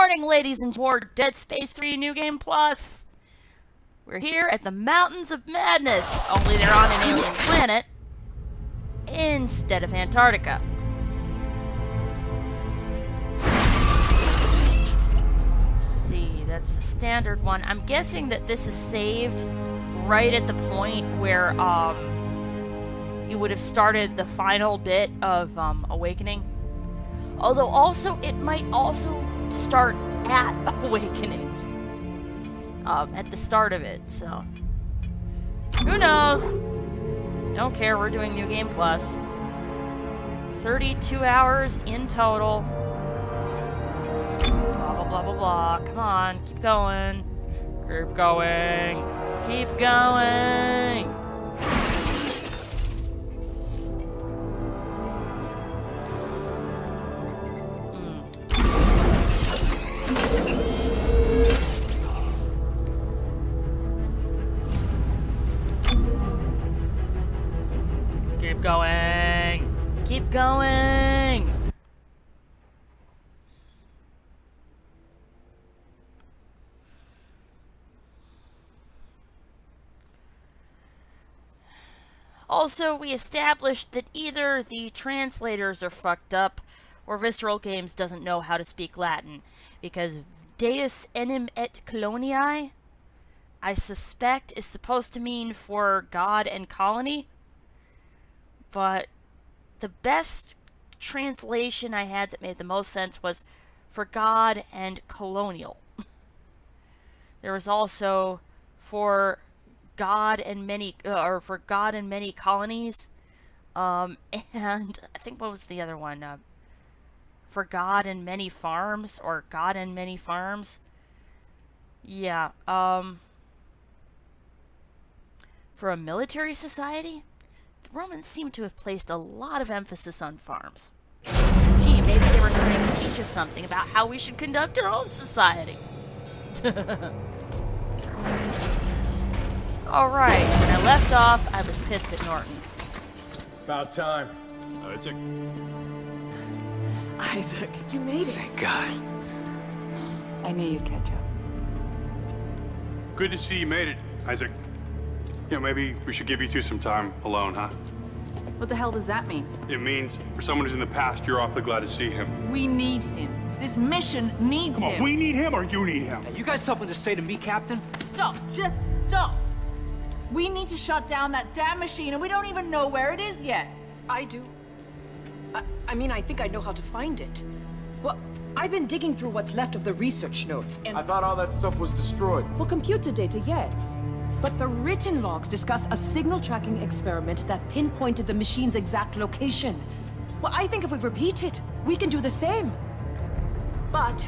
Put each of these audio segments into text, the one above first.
morning, ladies and gentlemen. Dead Space 3 New Game Plus. We're here at the Mountains of Madness, only they're on an alien planet instead of Antarctica. Let's see, that's the standard one. I'm guessing that this is saved right at the point where you would have started the final bit of Awakening. Although also, it might also start at Awakening. At the start of it, so. Who knows? Don't care, we're doing New Game Plus. 32 hours in total. Blah, blah, blah, blah, blah. Come on, keep going. Keep going. Keep going. Keep going. Keep going. Also, we established that either the translators are fucked up or Visceral Games doesn't know how to speak Latin, because Deus enim et coloniae, I suspect, is supposed to mean for God and colony. But the best translation I had that made the most sense was for God and colonial. There was also for God and many, or for God and many colonies, and I think what was the other one? For God and many farms, or God and many farms. Yeah. For a military society. The Romans seem to have placed a lot of emphasis on farms. Gee, maybe they were trying to teach us something about how we should conduct our own society. Alright, when I left off, I was pissed at Norton. About time. Isaac. Isaac, you made it. Thank God. I knew you'd catch up. Good to see you made it, Isaac. You know, maybe we should give you two some time alone, huh? What the hell does that mean? It means, for someone who's in the past, you're awfully glad to see him. We need him. This mission needs Come him. on, we need him or you need him? You got something to say to me, Captain? Stop. Just stop. We need to shut down that damn machine, and we don't even know where it is yet. I do. I mean, I think I know how to find it. Well, I've been digging through what's left of the research notes, and... I thought all that stuff was destroyed. Well, computer data, yes. But the written logs discuss a signal tracking experiment that pinpointed the machine's exact location. Well, I think if we repeat it, we can do the same. But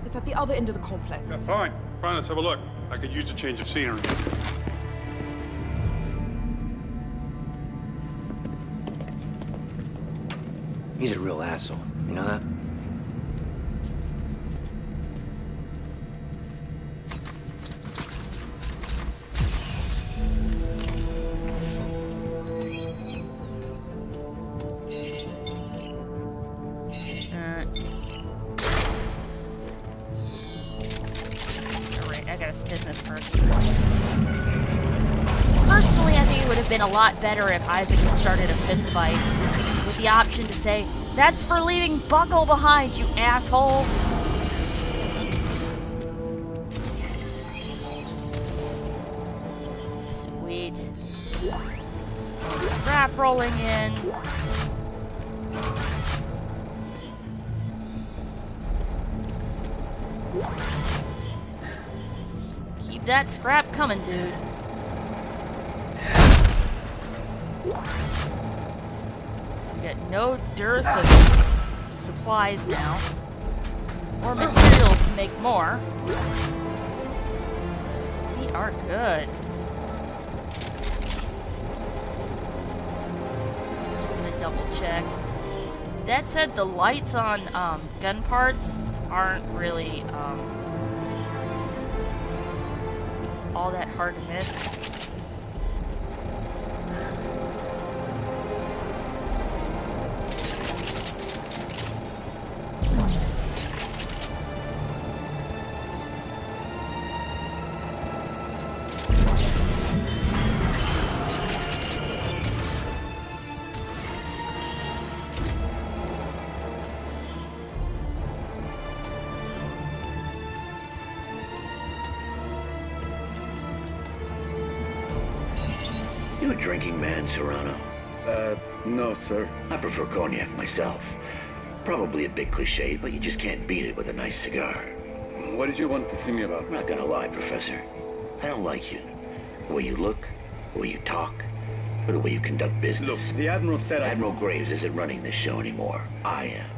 it's at the other end of the complex. Yeah, fine. Fine, let's have a look. I could use a change of scenery. He's a real asshole. You know that? Alright, I gotta spin this first. Personally, I think it would have been a lot better if Isaac had started a fist fight with the option to say, "That's for leaving Buckle behind, you asshole!" Sweet. Scrap rolling in. Keep that scrap coming, dude. We got no dearth of supplies now. Or materials to make more. So we are good. Just gonna double check. That said, the lights on gun parts aren't really all that hard to miss. drinking man, Serrano? No, sir. I prefer cognac myself. Probably a bit cliche, but you just can't beat it with a nice cigar. What did you want to see me about? I'm not gonna lie, Professor. I don't like you. The way you look, the way you talk, or the way you conduct business. Look, the Admiral said Admiral Graves isn't running this show anymore. I am.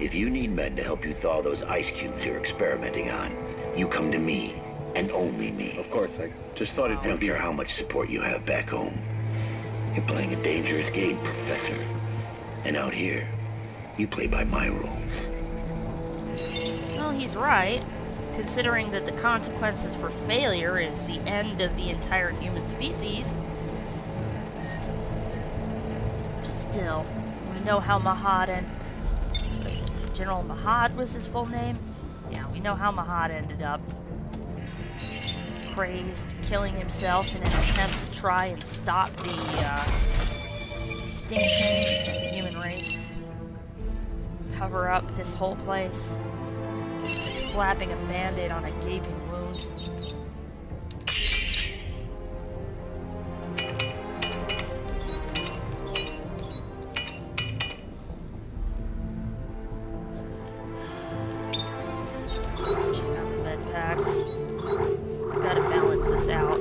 If you need men to help you thaw those ice cubes you're experimenting on, you come to me, and only me. Of course, I just thought I don't care how much support you have back home. You're playing a dangerous game, Professor. And out here, you play by my rules. Well, he's right, considering that the consequences for failure is the end of the entire human species. Still, we know how Mahad and... What is it? General Mahad was his full name? Yeah, we know how Mahad ended up. Crazed, killing himself in an attempt to try and stop the extinction of the human race. Cover up this whole place. Like slapping a band-aid on a gaping wound. Check out the med packs. We gotta balance this out.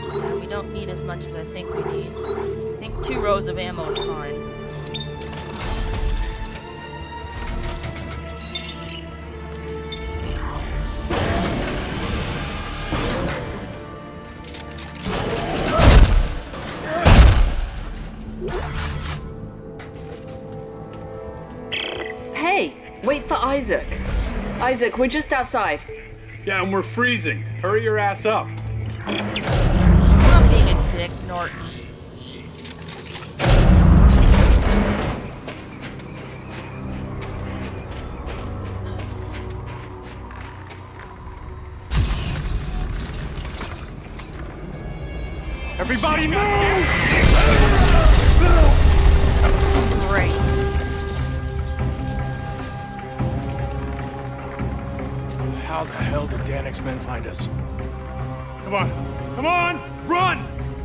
Yeah, we don't need as much as I think we need. I think 2 rows of ammo is fine. Hey, wait for Isaac. Isaac, we're just outside. Yeah, and we're freezing. Hurry your ass up. Stop being a dick, Norton. Everybody move! Great. How the hell did Danik's men find us? Come on. Come on! Run!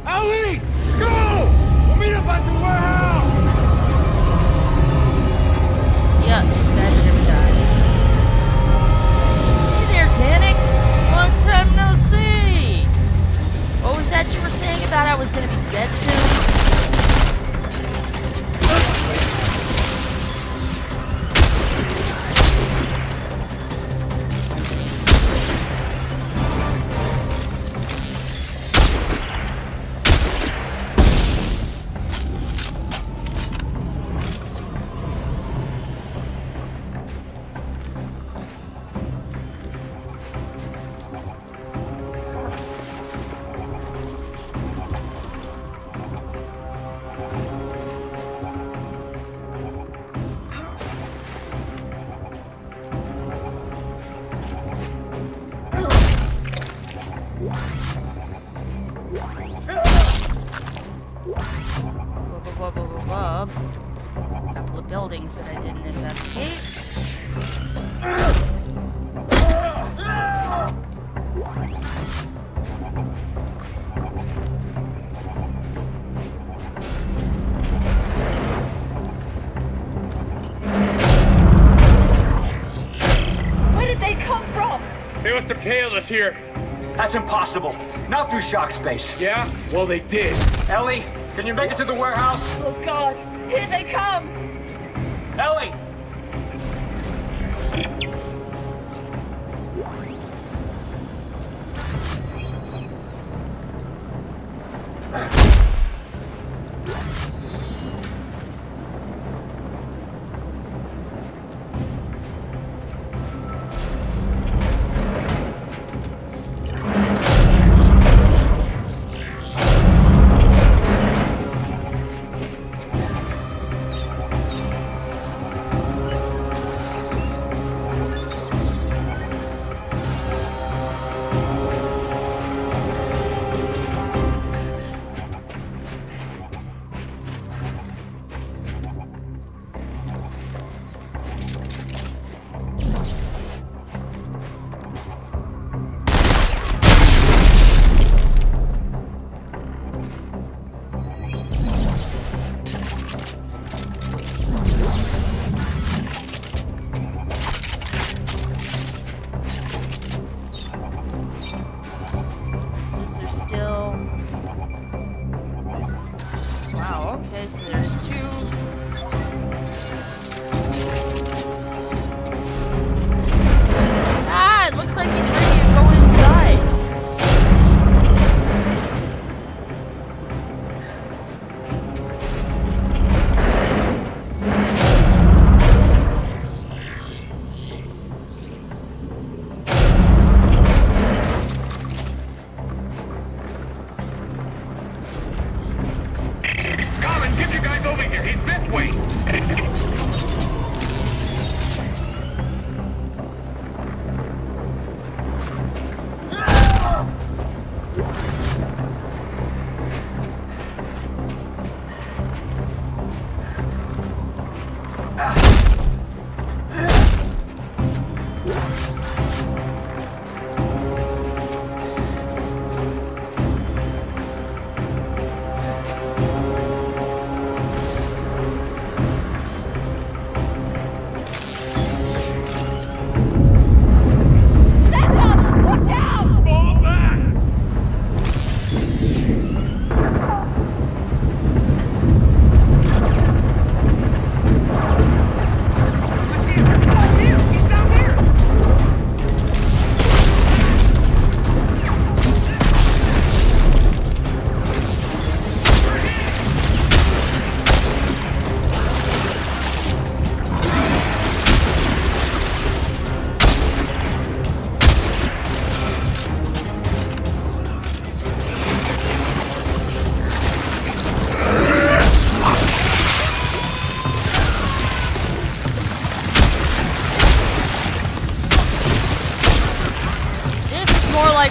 Ellie! Go! We'll meet up at the warehouse! Yeah, these guys are gonna die. Hey there, Danik! Long time no see! What was that you were saying about I was gonna be dead soon? Couple of buildings that I didn't investigate. Where did they come from? They must have tailed us here. That's impossible. Not through shock space. Yeah? Well, they did. Ellie, can you make it to the warehouse? Oh God, here they come! Ellie!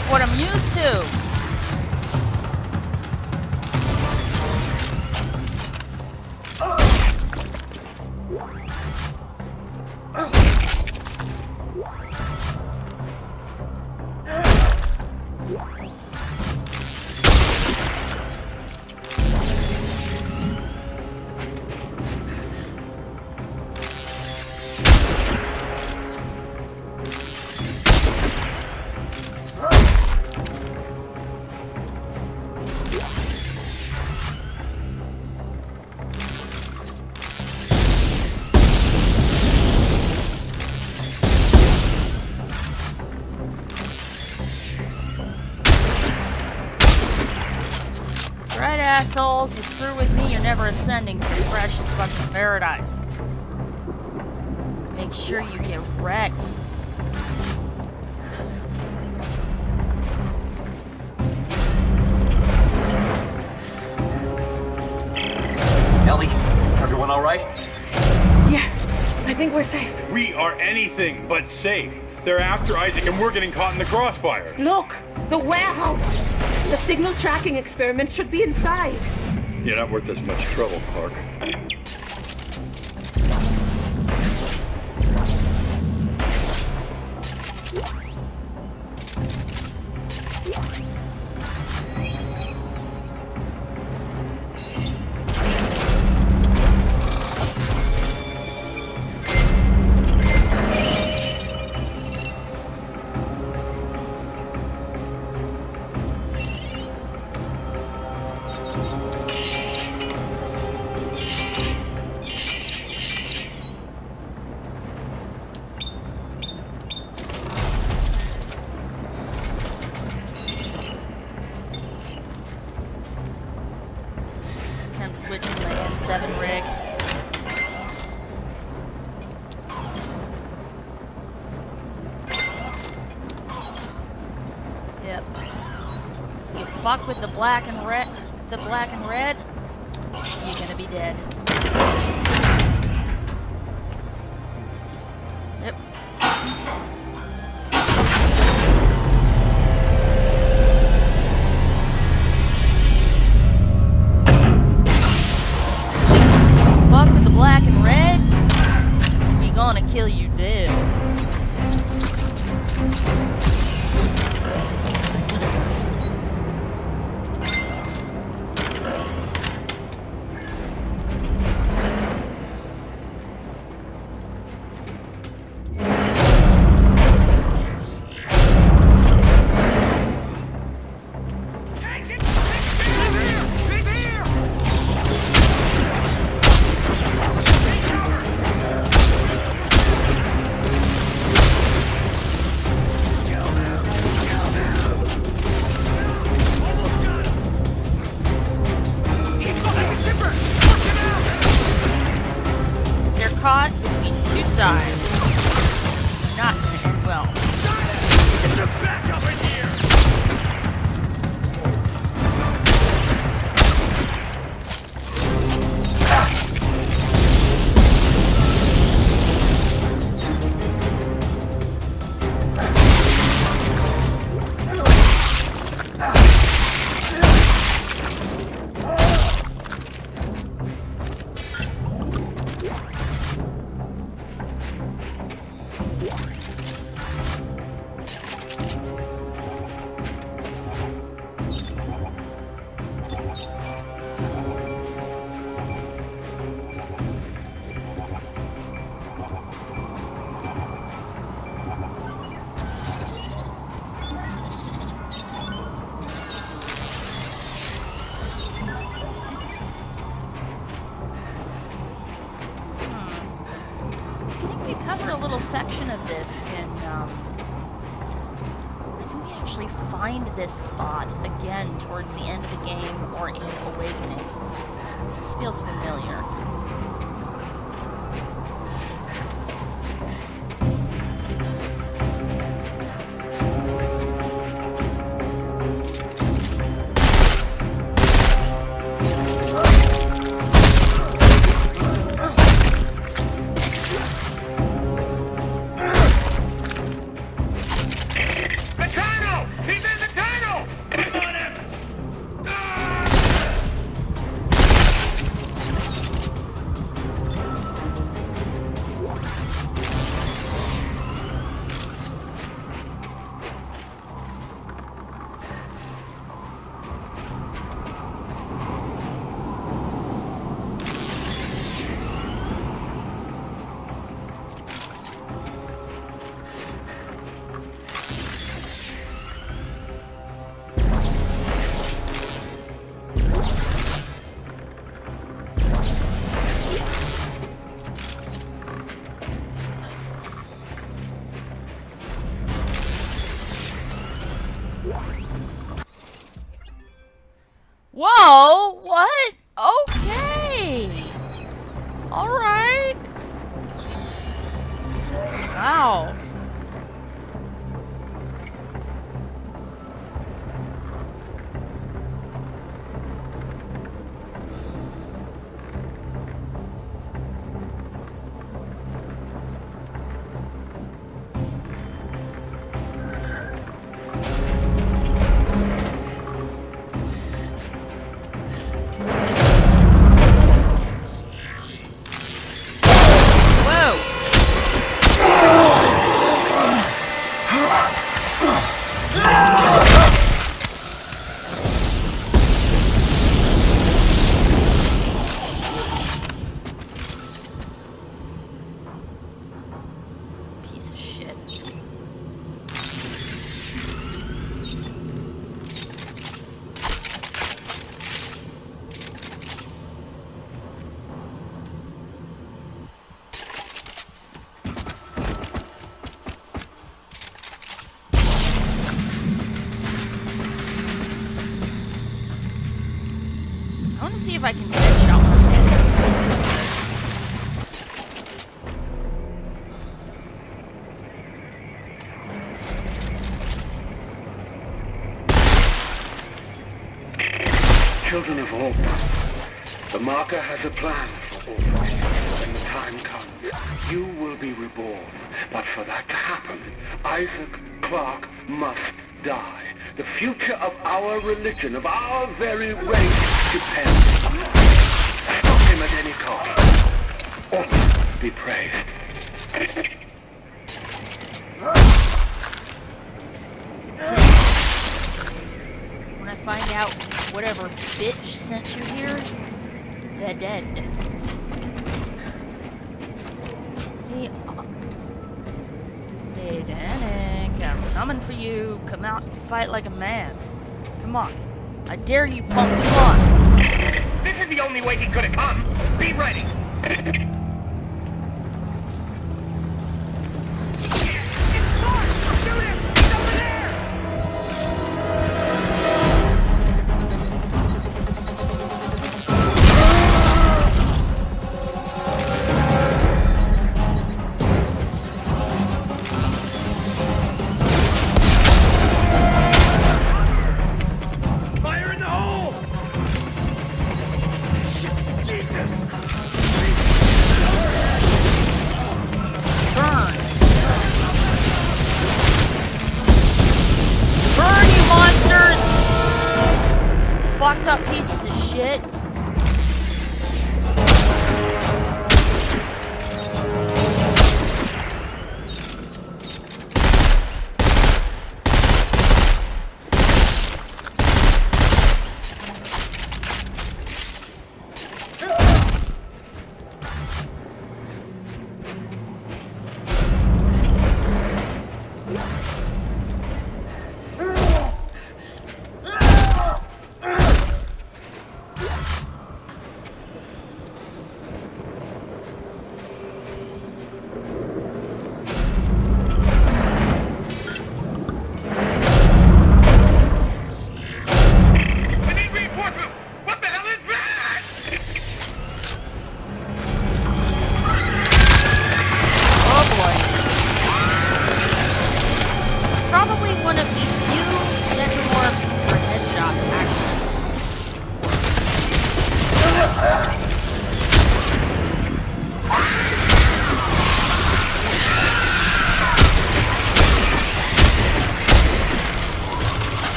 like what I'm used to. Right, assholes, you screw with me, you're never ascending to the precious fucking paradise. Make sure you get wrecked. Ellie, everyone all right? Yeah, I think we're safe. We are anything but safe. They're after Isaac and we're getting caught in the crossfire. Look, the warehouse. The signal tracking experiment should be inside. You're not worth as much trouble, Clark. Time to switch into my N7 rig. Yep. You fuck with the black and red, you're gonna be dead. Yep. Fuck with the black and red, we gonna kill you dead. Caught between two sides. This is not going to end well. Get your back up in here! A little section of this in, I think we actually find this spot again towards the end of the game or in Awakening. This feels familiar. He's in alright? Wow. Piece of shit. I want to see if I can headshot one of them as I continue this. Children of Hope, the marker has a plan for all of you. When the time comes, you will be reborn. But for that to happen, Isaac Clarke must die. The future of our religion, of our very race, depends. Stop him at any cost. Or be praised. When I find out whatever bitch sent you here, they're dead. Hey, Danik, I'm coming for you. Come out and fight like a man. Come on. I dare you, punk. Come on. This is the only way he could have come. Be ready. Fucked up pieces of shit.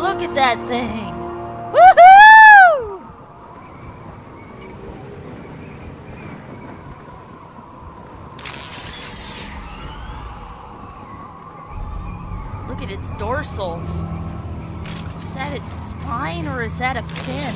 Look at that thing! Woohoo! look at its dorsals. Is that its spine or is that a fin?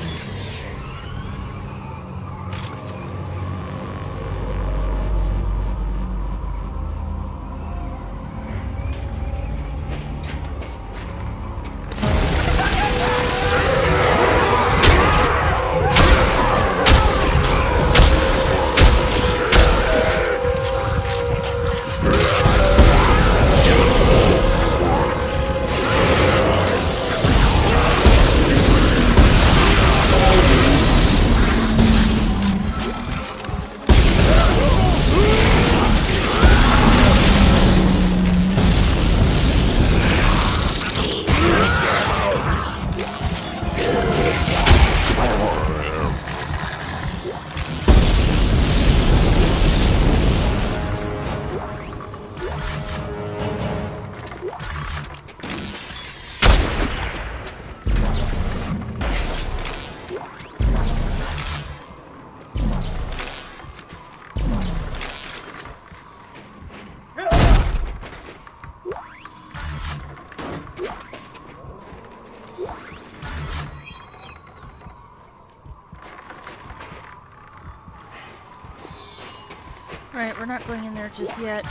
Alright, we're not going in there just yet.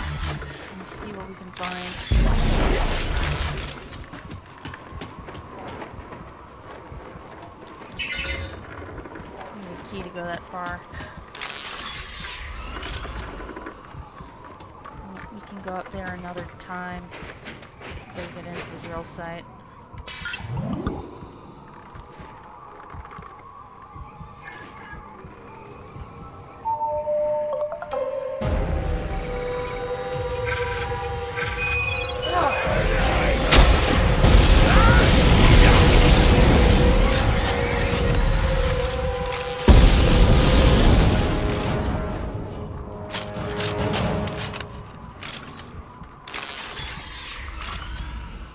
Let's see what we can find. I need a key to go that far. Well, we can go up there another time. Gotta get into the drill site.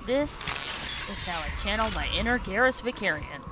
This is how I channel my inner Garrus Vicarian.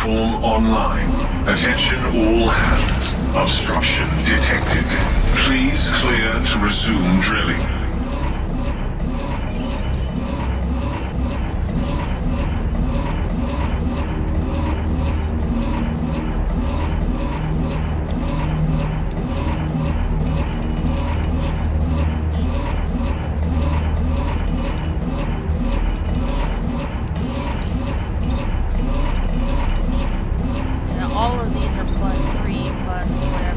Online. Attention all hands. Obstruction detected. Please clear to resume drilling. All of these are +3, plus whatever.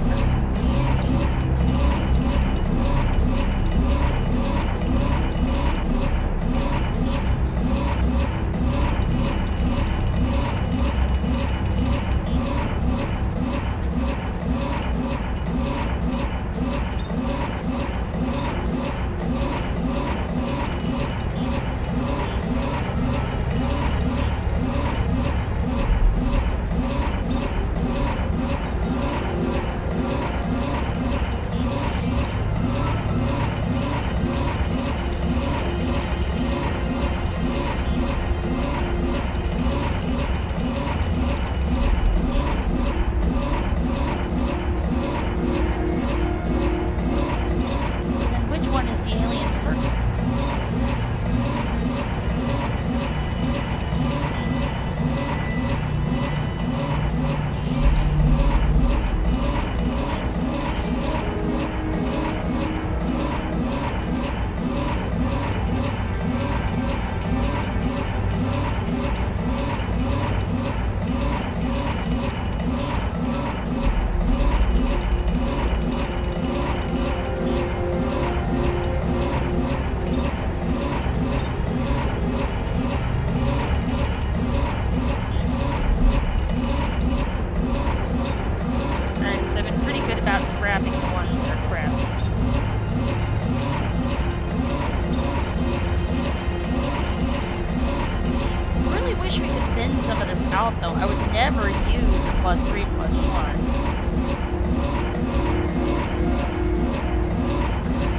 never use a +3/+1.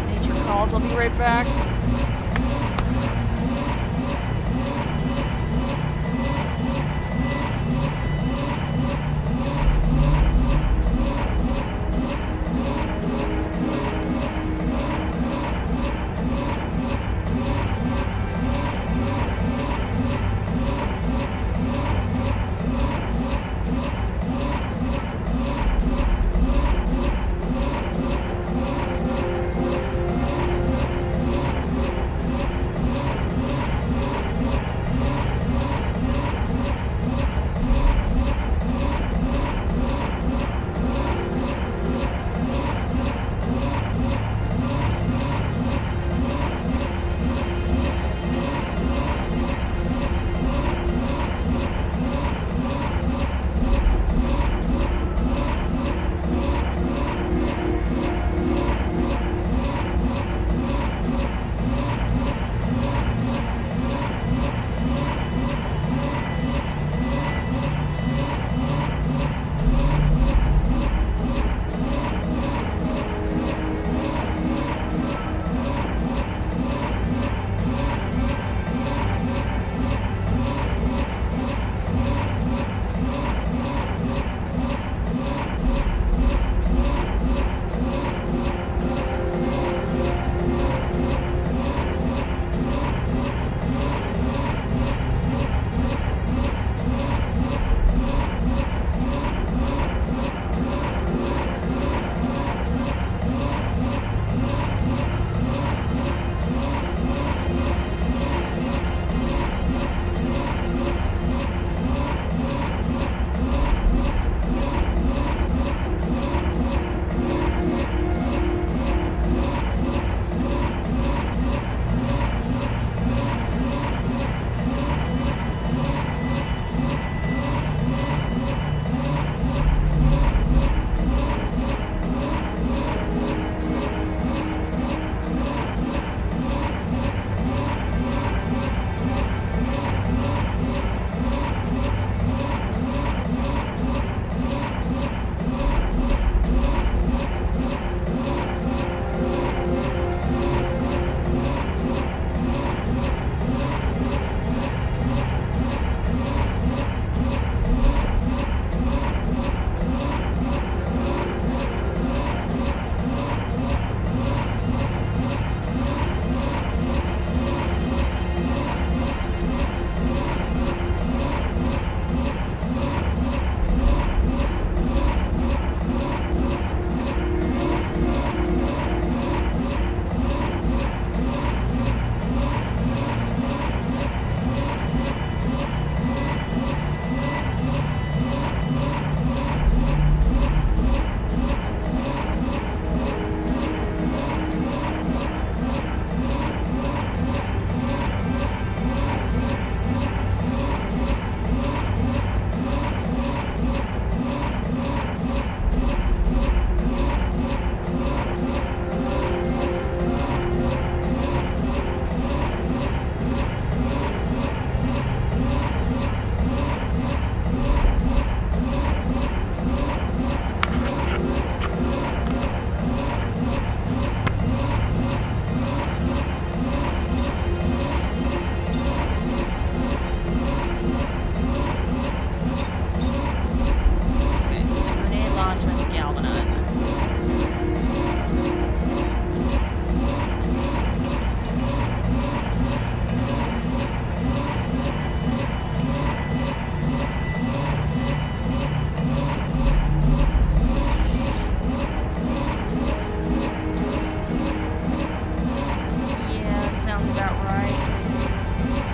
Nature calls, I'll be right back.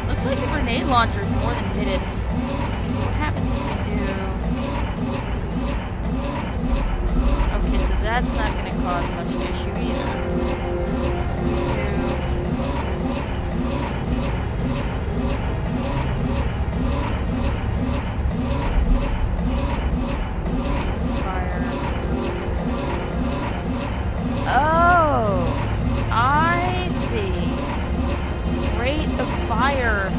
Looks like the grenade launchers more than hit it. So what happens if we do... Okay, so that's not going to cause much issue either. So we do... Fire. Oh! I see. Rate of fire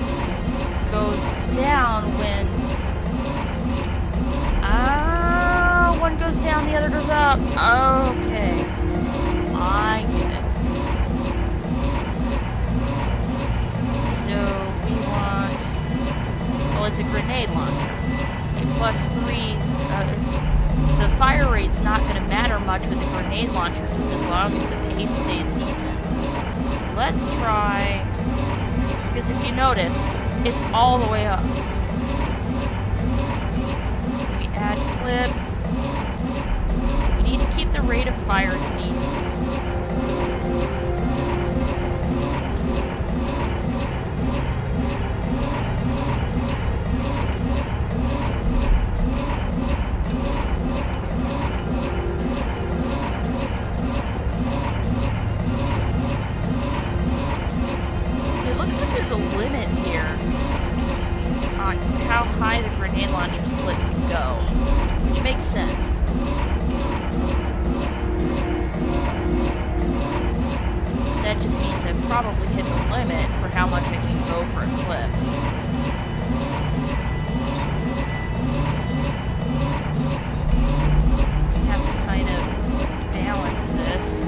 goes down when down, the other goes up. Okay. I get it. So we want... Well, it's a grenade launcher. A +3... the fire rate's not going to matter much with the grenade launcher, just as long as the pace stays decent. So let's try... Because if you notice, it's all the way up. So we add clip. We need to keep the rate of fire decent. There's a limit here on how high the grenade launcher's clip can go, which makes sense. That just means I've probably hit the limit for how much I can go for eclipse. So we have to kind of balance this.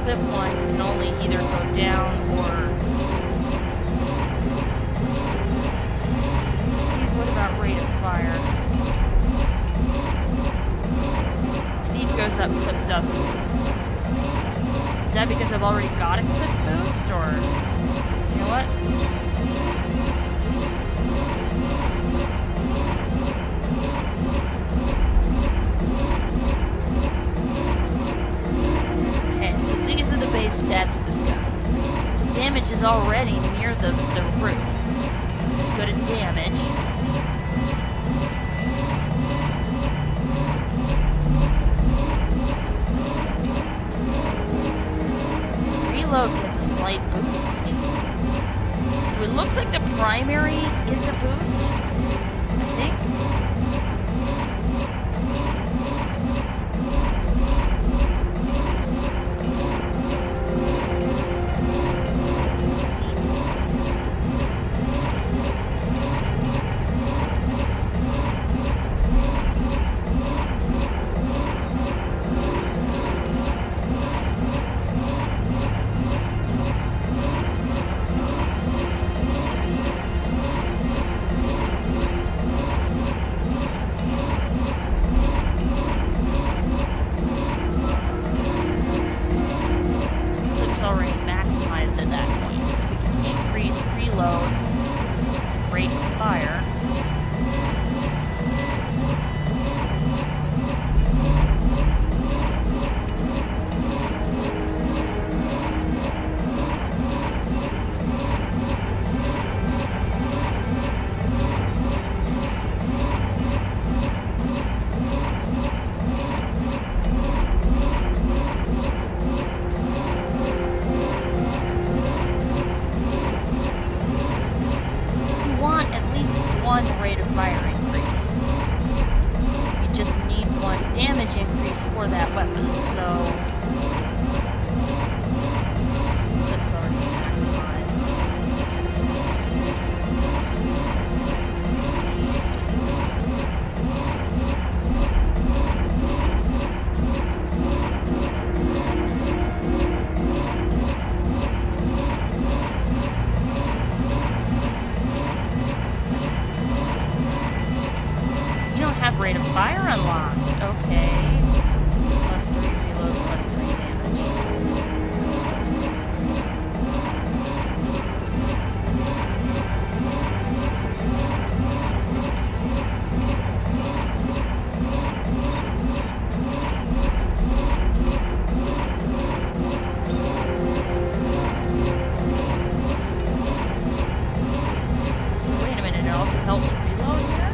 Clip ones can only either go down or... Let's see, what about rate of fire? Speed goes up, clip doesn't. Is that because I've already got a clip boost, or... You know what? So these are the base stats of this gun. Damage is already near the roof. So we go to damage. Reload gets a slight boost. So it looks like the primary gets a boost, I think. Already maximized at that point, so we can increase reload, rate of fire. One rate of fire increase. We just need one damage increase for that weapon, so clip's already maximized. Rate of fire unlocked. Okay. +3 reload, +3 damage. So wait a minute, it also helps reload here?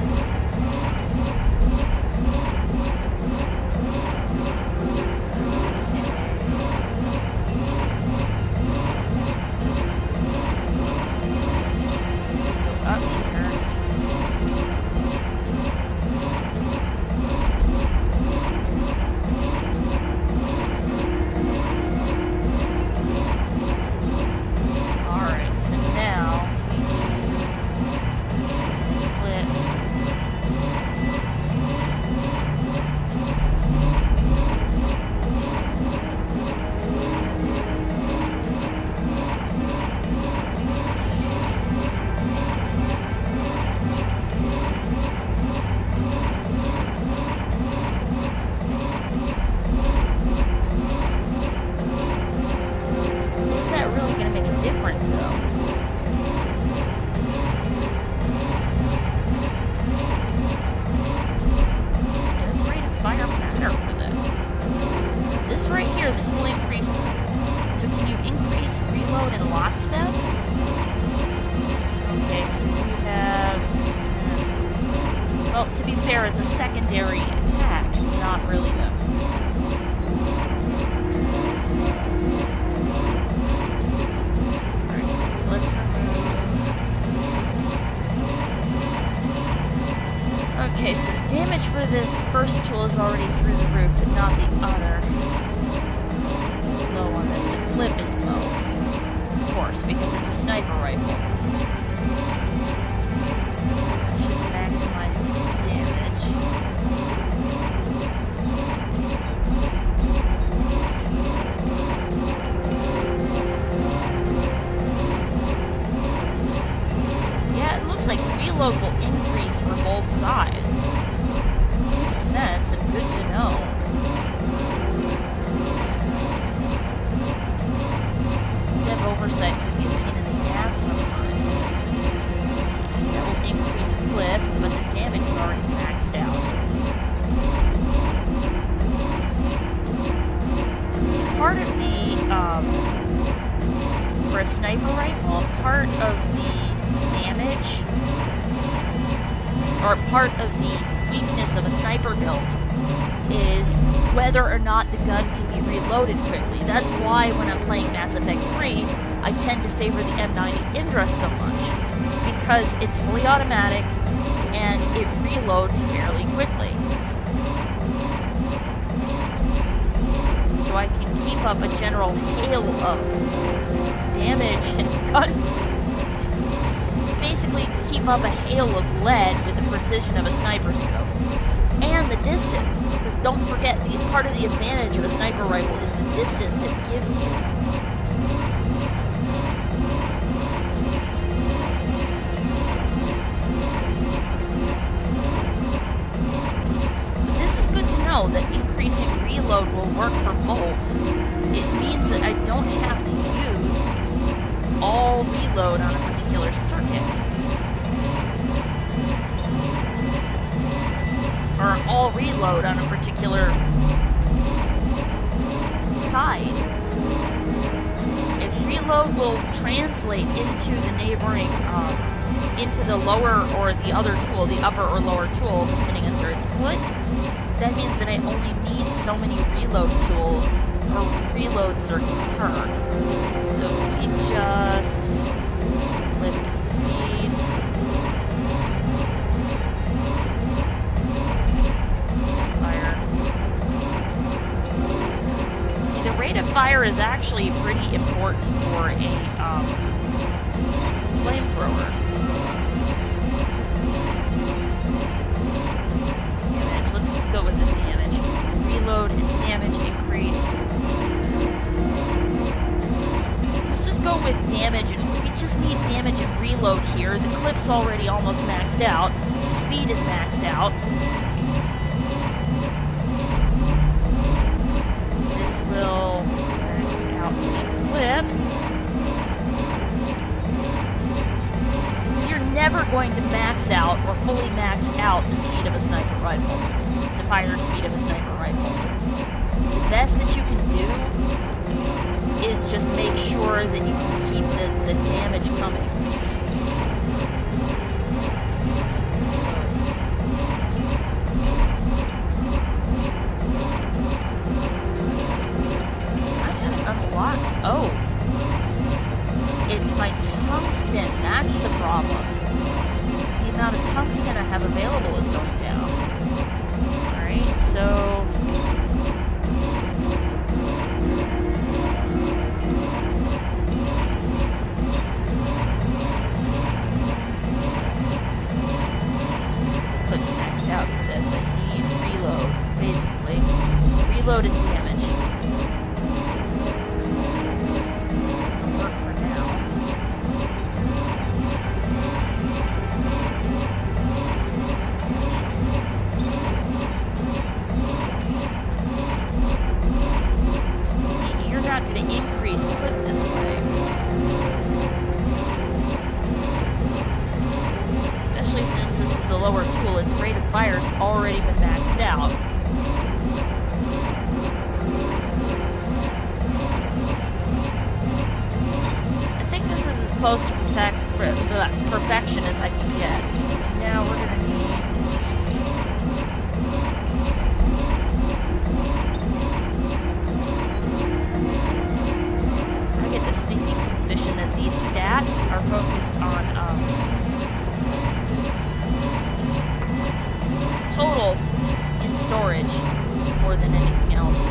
reload in lockstep? Okay, so we have... Well, to be fair, it's a secondary attack. It's not really a... Alright, so let's remove... Okay, so the damage for this first tool is already through the roof, but not the other. It's low on this. The clip is low. Of course, because it's a sniper rifle. That should maximize the damage. Yeah, it looks like reload will increase for both sides. Makes sense and good to know. Dev oversight can be a pain in the ass sometimes. Let's see, that will increase clip, but the damage is already maxed out. So part of the, for a sniper rifle, part of the damage, or part of the weakness of a sniper build is whether or not the gun can be reloaded quickly. That's why when I'm playing Mass Effect 3, I tend to favor the M90 Indra so much, because it's fully automatic and it reloads fairly quickly. So I can keep up a general hail of damage and gun... basically keep up a hail of lead with the precision of a sniper scope. And the distance, because don't forget, the part of the advantage of a sniper rifle is the distance it gives you. But this is good to know that increasing reload will work for both. It means that I don't have to use all reload on a particular circuit. Or all reload on a particular side. If reload will translate into the neighboring, into the lower or the other tool, the upper or lower tool, depending on where it's put, that means that I only need so many reload tools, or reload circuits per. So if we just clip and speed, fire. See, the rate of fire is actually pretty important for a flamethrower. Damage, let's go with the damage. Reload and damage increase. Let's just go with damage, and we just need damage and reload here. The clip's already almost maxed out. The speed is maxed out. This will max out the clip. So you're never going to max out or fully max out the speed of a sniper rifle. The fire speed of a sniper rifle. The best that you can do is just make sure that you can keep the damage coming. I haven't unlocked... Oh. It's my tungsten. That's the problem. The amount of tungsten I have available is going down. Alright, so... Clip's maxed out for this. I need reload, basically. Reload and damage. It'll work for now. See, you're not going to increase clip this way. Especially since this is the lower tool, its rate of fire's already been maxed out. close to perfection as I can get. So now we're gonna need... I get the sneaking suspicion that these stats are focused on total in storage more than anything else.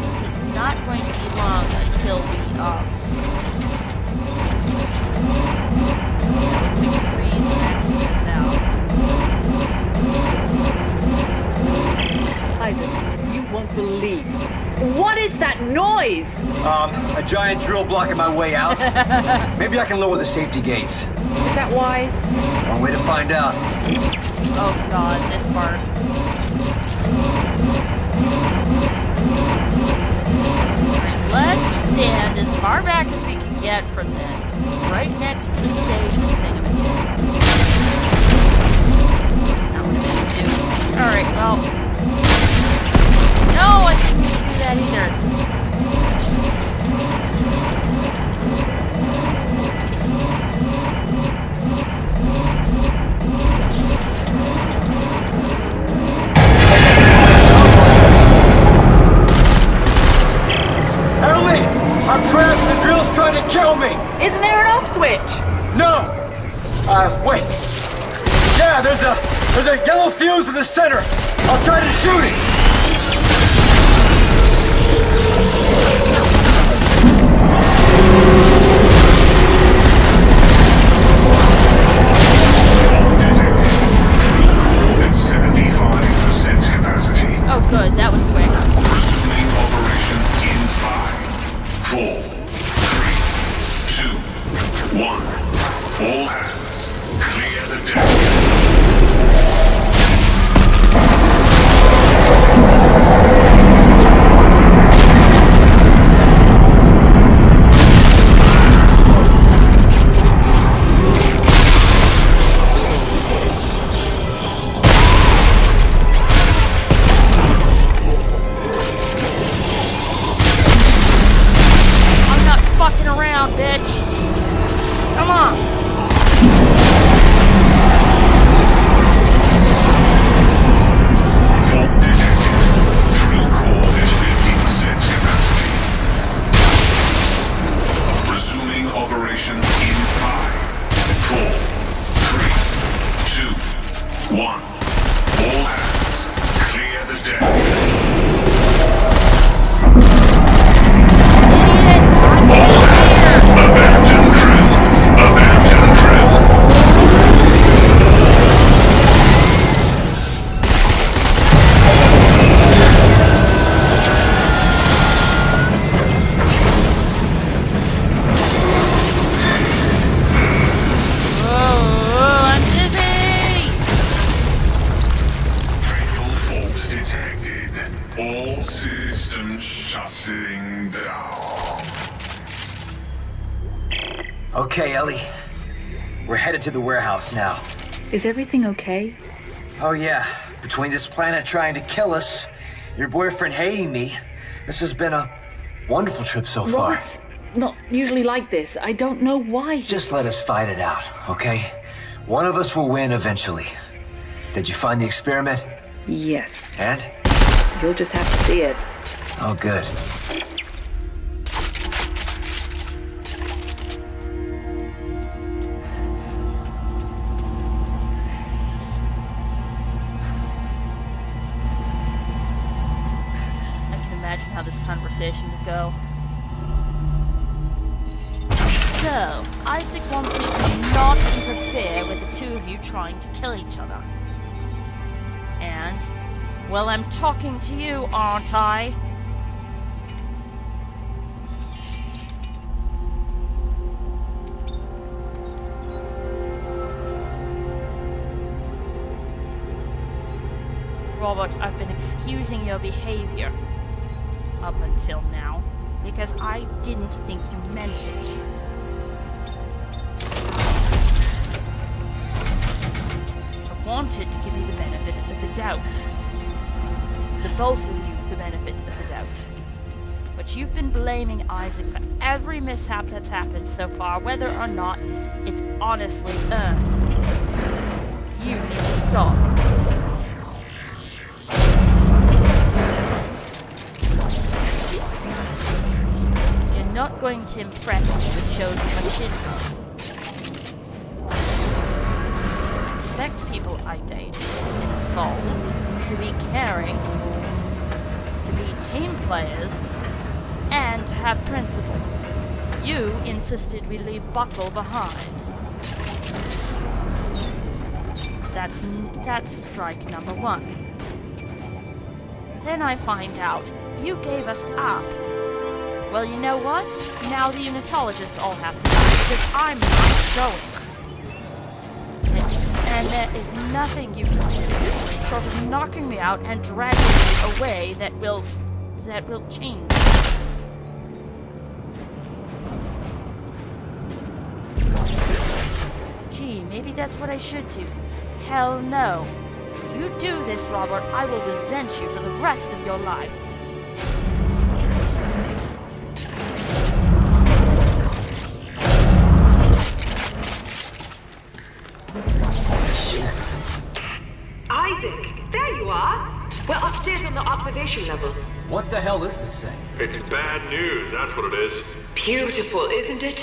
Since it's not going to be long until we it looks like 3's maxing this out. Isaac, you won't believe. What is that noise? A giant drill blocking my way out. Maybe I can lower the safety gates. Is that wise? One way to find out. Oh god, this part. Let's stand as far back as we can get from this, right next to the stasis thingamajig. That's not what I meant to do. Alright, well... No, I didn't mean to do that either. Ellie! I'm trapped! The drill's trying to kill me! Isn't there an off switch? No! Wait. Yeah, there's a yellow fuse in the center. I'll try to shoot it. At 75% capacity. Oh good, that was quick. Resuming operation in 5, 4, 3, 2, 1. All hands, clear the deck. I'm not fucking around, bitch. Come on. Fault detected. Drill core at 50% capacity. Resuming operation in 5, 4, 3, 2, 1. All hands, clear the deck. Idiot! I'm still here! Abandon drill. Abandon drill. Oh, I'm dizzy! Fatal fault detected. All systems shutting down. Okay, Ellie. We're headed to the warehouse now. Is everything okay? Oh yeah, between this planet trying to kill us, your boyfriend hating me, this has been a wonderful trip so far. Well, it's not usually like this. I don't know why. Just let us fight it out, okay? One of us will win eventually. Did you find the experiment? Yes. And? You'll just have to see it. Oh, good. I can imagine how this conversation would go. So, Isaac wants me to not interfere with the two of you trying to kill each other. And, well, I'm talking to you, aren't I? Robert, I've been excusing your behavior up until now, because I didn't think you meant it. I wanted to give you the benefit of the doubt. The both of you the benefit of the doubt. But you've been blaming Isaac for every mishap that's happened so far, whether or not it's honestly earned. You need to stop. You're not going to impress me with shows of machismo. I expect people I date to be involved, to be caring, to be team players, and to have principles. You insisted we leave Buckle behind. That's strike number 1. Then I find out you gave us up. Well, you know what? Now the unitologists all have to die because I'm not going. And there is nothing you can do short of knocking me out and dragging me away that will change it. Gee, maybe that's what I should do. Hell no. You do this, Robert, I will resent you for the rest of your life. Isaac, there you are. We're upstairs on the observation level. What the hell is this thing? It's bad news, that's what it is. Beautiful, isn't it?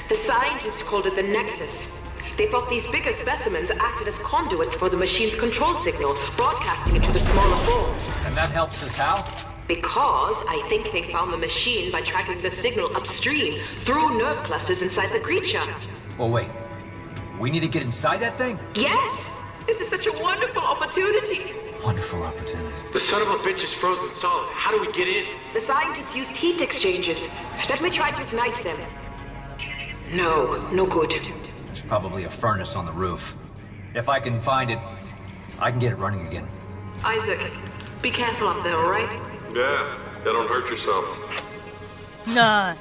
The scientists called it the Nexus. They thought these bigger specimens acted as conduits for the machine's control signal, broadcasting it to the smaller forms. And that helps us how? Because I think they found the machine by tracking the signal upstream through nerve clusters inside the creature. Well, wait. We need to get inside that thing? Yes! This is such a wonderful opportunity. Wonderful opportunity. The son of a bitch is frozen solid. How do we get in? The scientists used heat exchangers. Let me try to ignite them. No good. There's probably a furnace on the roof. If I can find it, I can get it running again. Isaac, be careful up there, alright? Yeah, don't hurt yourself. Nah.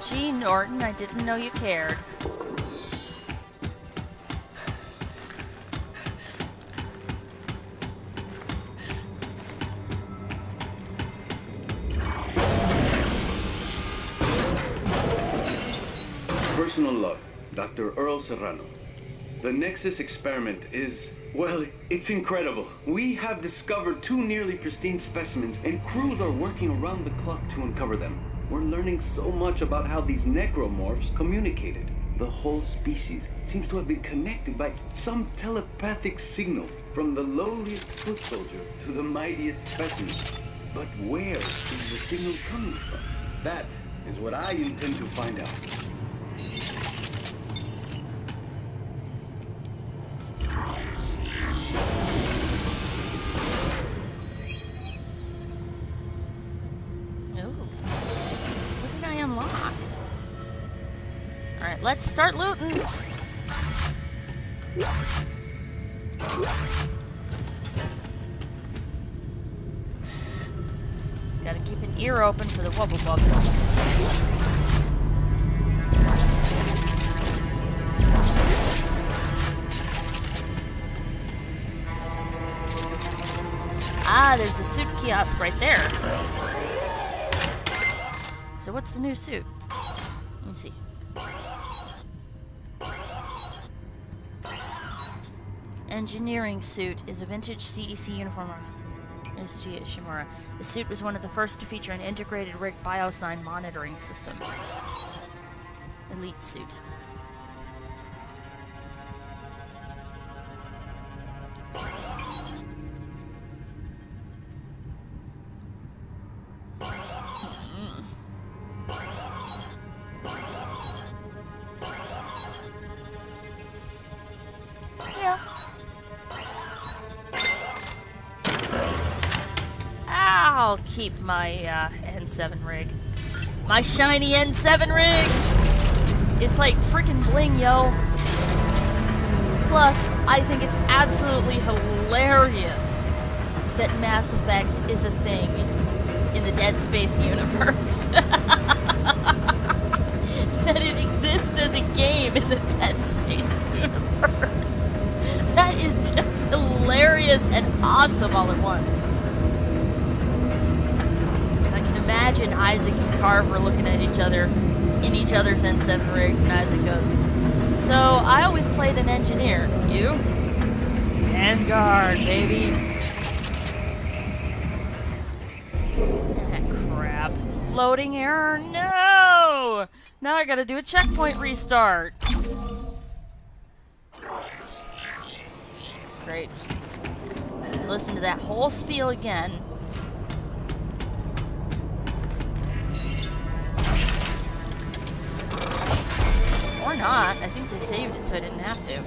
Gee, Norton, I didn't know you cared. Personal log, Dr. Earl Serrano. The Nexus experiment is, well, it's incredible. We have discovered 2 nearly pristine specimens, and crews are working around the clock to uncover them. We're learning so much about how these necromorphs communicated. The whole species seems to have been connected by some telepathic signal, from the lowliest foot soldier to the mightiest specimen. But where is the signal coming from? That is what I intend to find out. Alright, let's start looting. Gotta keep an ear open for the wubble bubs. Ah, there's a suit kiosk right there. So what's the new suit? Let me see. Engineering suit is a vintage CEC uniform. SG Shimura. The suit was one of the first to feature an integrated rig biosign monitoring system. Elite suit. Yeah. I'll keep my N7 rig. My shiny N7 rig! It's like freaking bling, yo. Plus, I think it's absolutely hilarious that Mass Effect is a thing in the Dead Space universe. That it exists as a game in the Dead Space universe. That is hilarious and awesome all at once. I can imagine Isaac and Carver looking at each other in each other's N7 rigs, and Isaac goes, "So, I always played an engineer. You?" "Vanguard, baby." Ah, crap. Loading error? No! Now I gotta do a checkpoint restart. Great. Listen to that whole spiel again. Or not. I think they saved it so I didn't have to.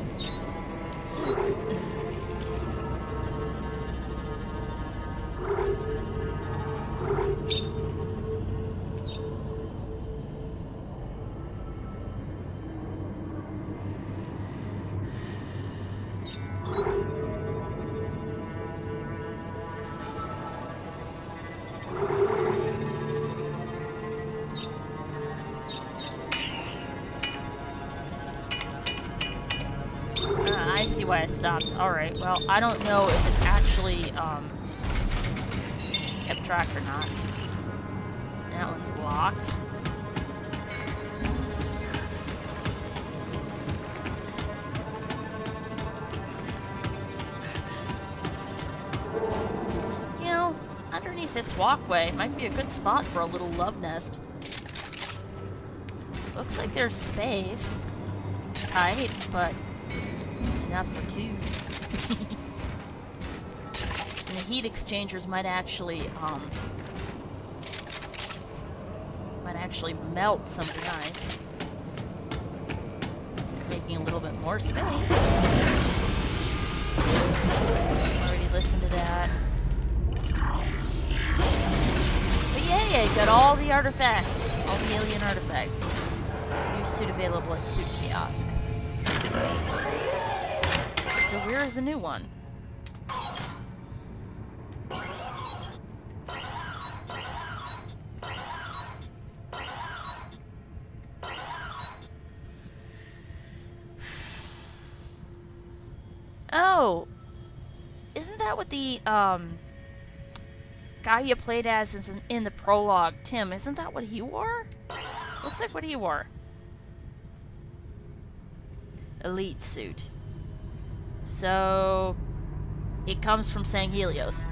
I see why I stopped. Alright, well, I don't know if it's actually, kept track or not. That one's locked. You know, underneath this walkway might be a good spot for a little love nest. Looks like there's space. Tight, but enough for two. And the heat exchangers might actually melt some of the ice, making a little bit more space. Already listened to that. But yay, I got all the artifacts, all the alien artifacts. New suit available at suit kiosk. So where is the new one? Oh, isn't that what the guy you played as is in the prologue, Tim? Isn't that what he wore? Looks like what he wore. Elite suit. So it comes from Sang Helios.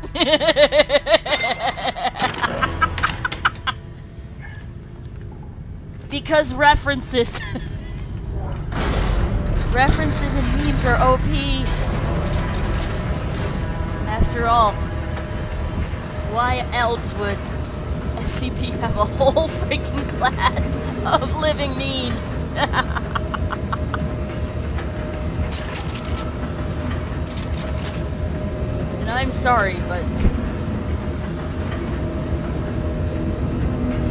Because references. References and memes are OP. After all, why else would SCP have a whole freaking class of living memes? And I'm sorry, but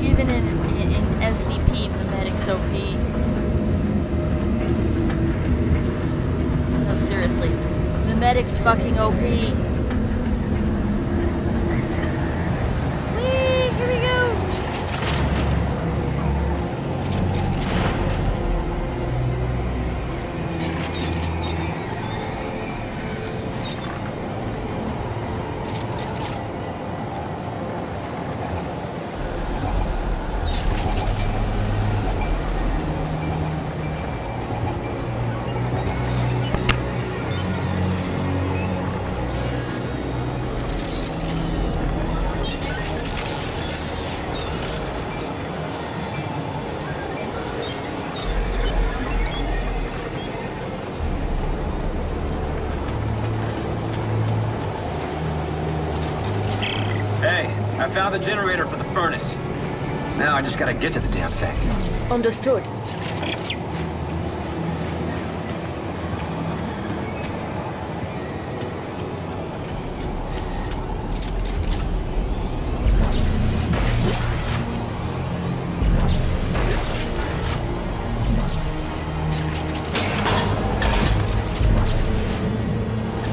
even in SCP, Memetics OP. No, seriously. Memetics fucking OP. Whee! Here we go! I found the generator for the furnace. Now I just gotta get to the damn thing. Understood.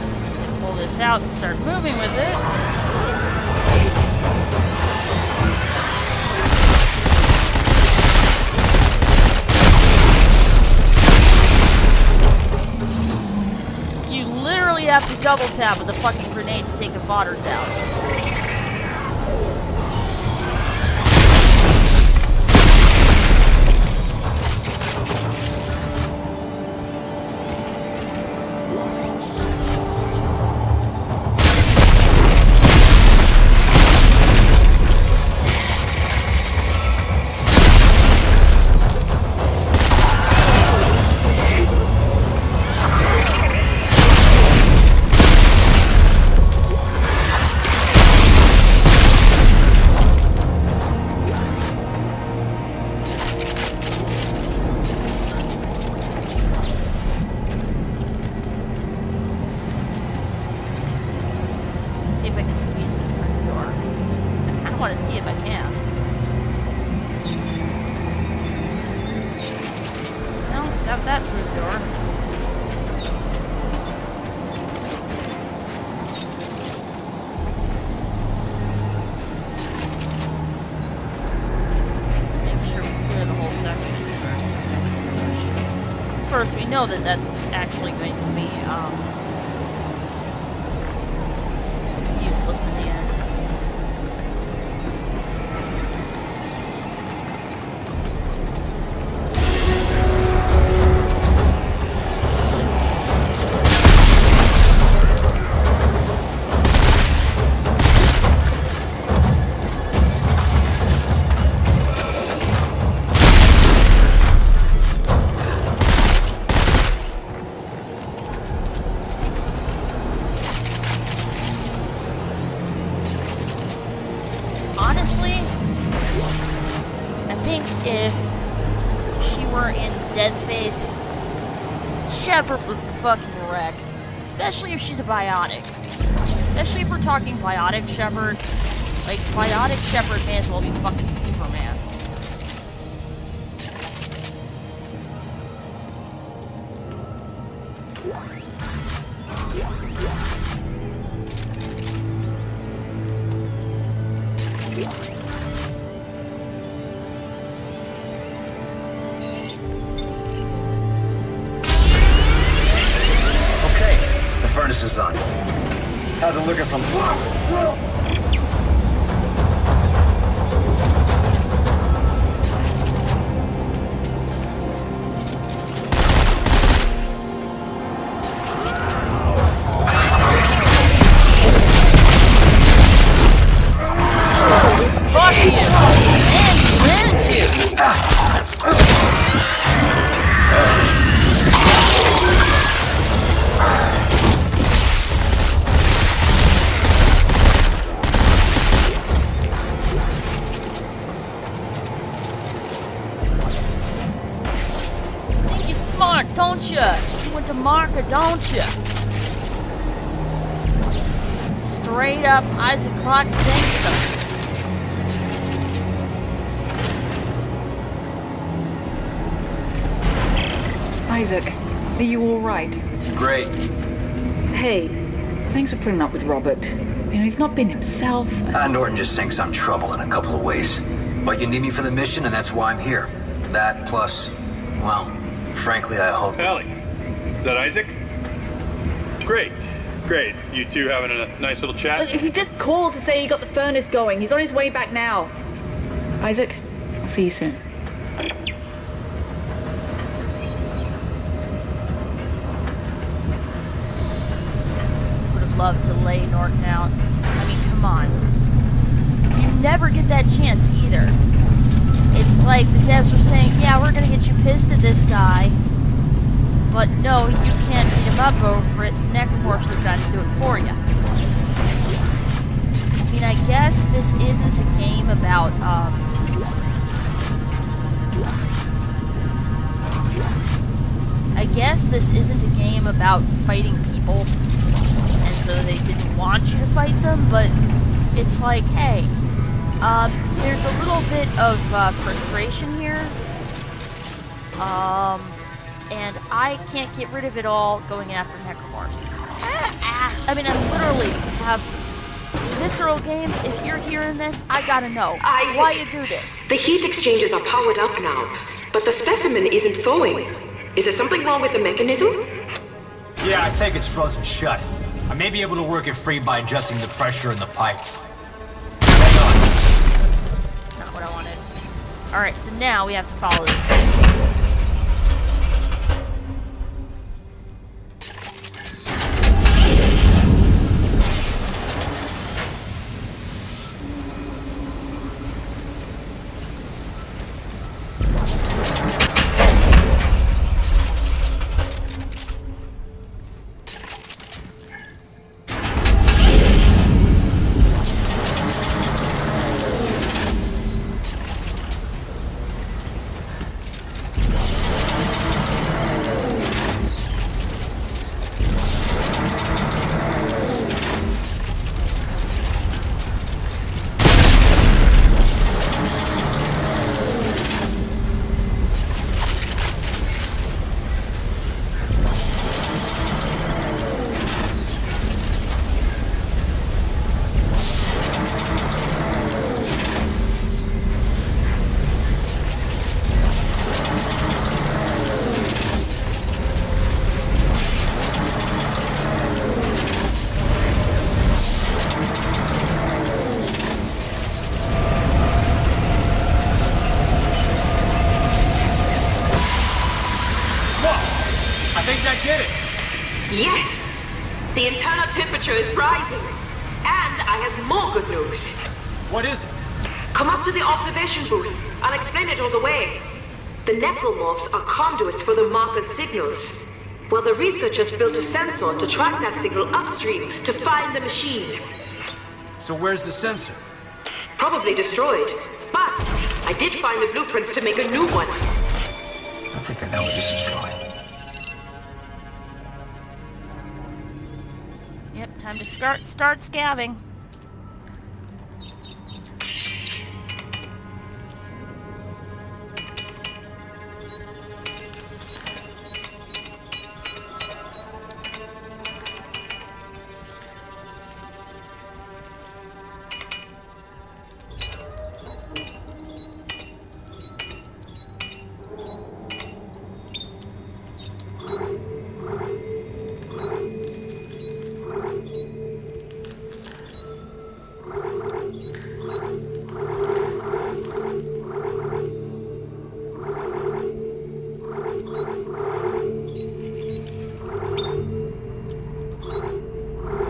As soon as I pull this out and start moving with it. have to double tap with the fucking grenade to take the fodders out. See if I can squeeze this through the door. I kind of want to see if I can. No, got that through the door. Make sure we clear the whole section first. Of course, we know that that's actually going to be, useless in the end. Honestly, I think if she were in Dead Space, Shepard would fucking wreck. Especially if she's a biotic. Especially if we're talking biotic Shepard. Like, biotic Shepard may as well be fucking Superman. Okay, the furnace is on. How's it looking from... Fuck you! And you, and you! Think you're smart, don't you? You went to marker, don't you? Straight up Isaac Clarke gangster. Isaac, are you all right? Great. Hey, thanks for putting up with Robert. You know, he's not been himself. Norton just thinks I'm trouble in a couple of ways. But you need me for the mission, and that's why I'm here. That plus, well, frankly, I hope... Allie, is that Isaac? Great, great. You two having a nice little chat? He just called to say he got the furnace going. He's on his way back now. Isaac, I'll see you soon. Love to lay Norton out. I mean, come on. You never get that chance either. It's like the devs were saying, yeah, we're gonna get you pissed at this guy, but no, you can't beat him up over it. The necromorphs have got to do it for you. I mean, I guess this isn't a game about, I guess this isn't a game about fighting people, so they didn't want you to fight them, but it's like, hey, there's a little bit of frustration here, and I can't get rid of it all going after necromorphs. I mean, I literally have visceral games. If you're hearing this, I gotta know why you do this. The heat exchangers are powered up now, but the specimen isn't thawing. Is there something wrong with the mechanism? Yeah, I think it's frozen shut. I may be able to work it free by adjusting the pressure in the pipes. That's not what I wanted. Alright, so now we have to follow the things. Yes! The internal temperature is rising. And I have more good news. What is it? Come up to the observation booth. I'll explain it all the way. The necromorphs are conduits for the marker's signals. Well, the researchers built a sensor to track that signal upstream to find the machine. So where's the sensor? Probably destroyed. But I did find the blueprints to make a new one. I think I know where this is going. Yep, time to start scabbing.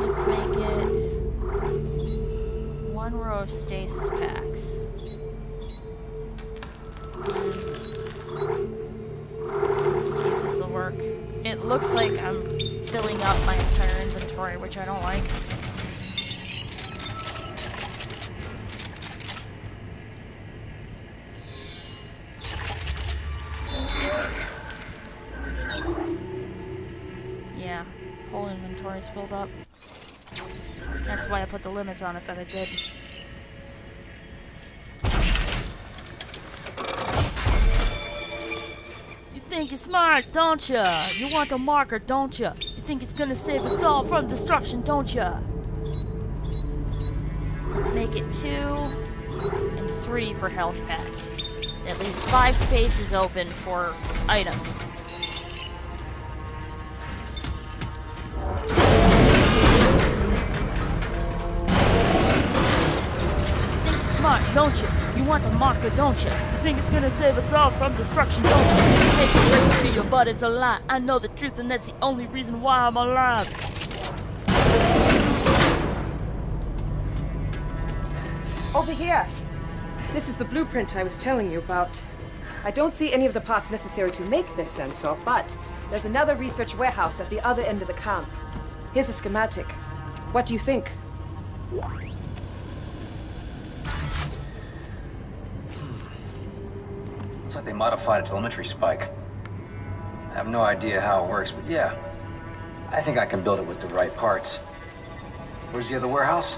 Let's make it one row of stasis packs. See if this will work. It looks like I'm filling up my entire inventory, which I don't like. Yeah, whole inventory's filled up. That's why I put the limits on it that I did. You think you're smart, don't ya? You want a marker, don't ya? You think it's gonna save us all from destruction, don't ya? Let's make it 2 and 3 for health packs. At least 5 spaces open for items. Smart, don't you? You want a marker, don't you? You think it's gonna save us all from destruction, don't you? You hate to break it to you, but it's a lie. I know the truth, and that's the only reason why I'm alive. Over here. This is the blueprint I was telling you about. I don't see any of the parts necessary to make this sensor, but there's another research warehouse at the other end of the camp. Here's a schematic. What do you think? Looks like they modified a telemetry spike. I have no idea how it works, but yeah. I think I can build it with the right parts. Where's the other warehouse?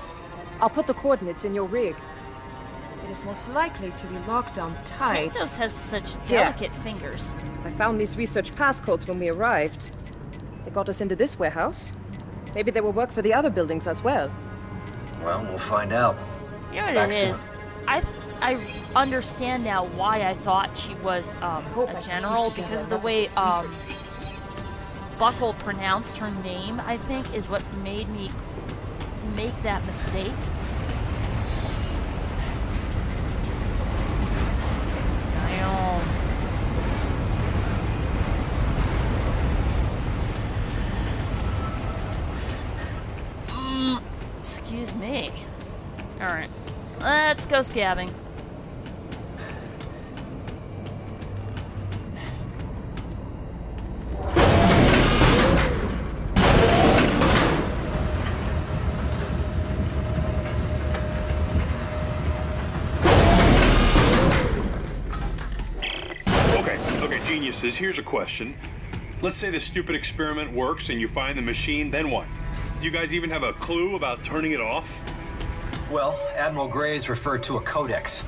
I'll put the coordinates in your rig. It is most likely to be locked down tight. Santos has such delicate fingers. I found these research passcodes when we arrived. They got us into this warehouse. Maybe they will work for the other buildings as well. Well, we'll find out. You know what Back it is? I understand now why I thought she was a general, because of the way Buckle pronounced her name, I think, is what made me make that mistake. Excuse me. Alright. Let's go scabbing. Okay, geniuses, here's a question. Let's say this stupid experiment works and you find the machine, then what? Do you guys even have a clue about turning it off? Well, Admiral Graves referred to a codex.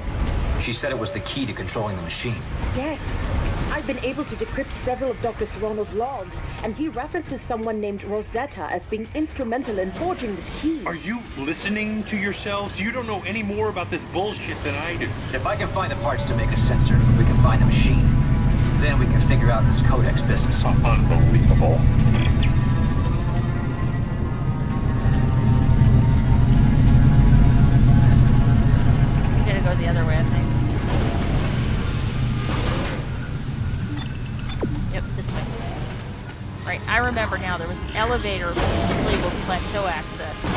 She said it was the key to controlling the machine. Yes. I've been able to decrypt several of Dr. Serrano's logs, and he references someone named Rosetta as being instrumental in forging this key. Are you listening to yourselves? You don't know any more about this bullshit than I do. If I can find the parts to make a sensor, we can find the machine. Then we can figure out this codex business. Unbelievable. We gotta go the other way, I think. Yep, this way. Right, I remember now. There was an elevator labeled Plateau Access.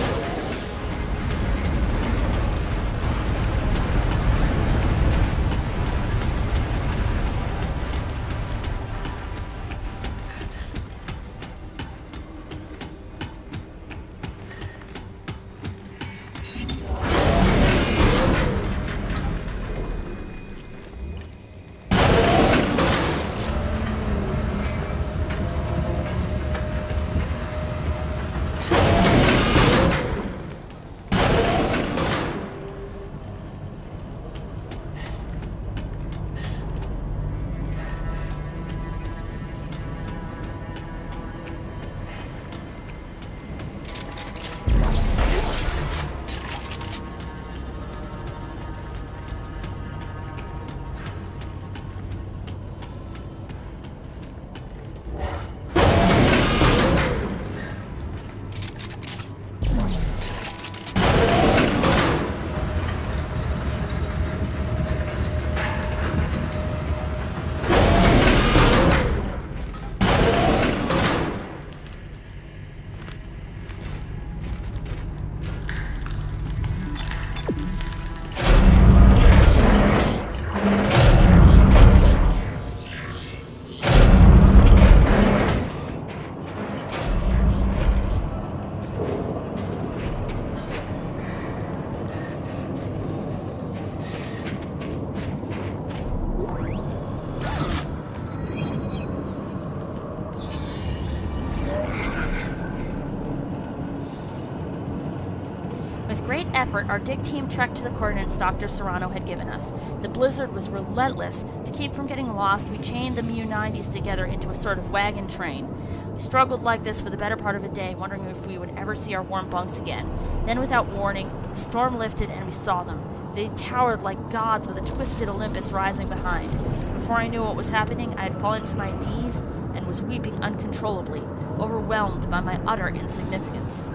With great effort, our dig team trekked to the coordinates Dr. Serrano had given us. The blizzard was relentless. To keep from getting lost, we chained the Mu-90s together into a sort of wagon train. We struggled like this for the better part of a day, wondering if we would ever see our warm bunks again. Then, without warning, the storm lifted and we saw them. They towered like gods with a twisted Olympus rising behind. Before I knew what was happening, I had fallen to my knees and was weeping uncontrollably, overwhelmed by my utter insignificance.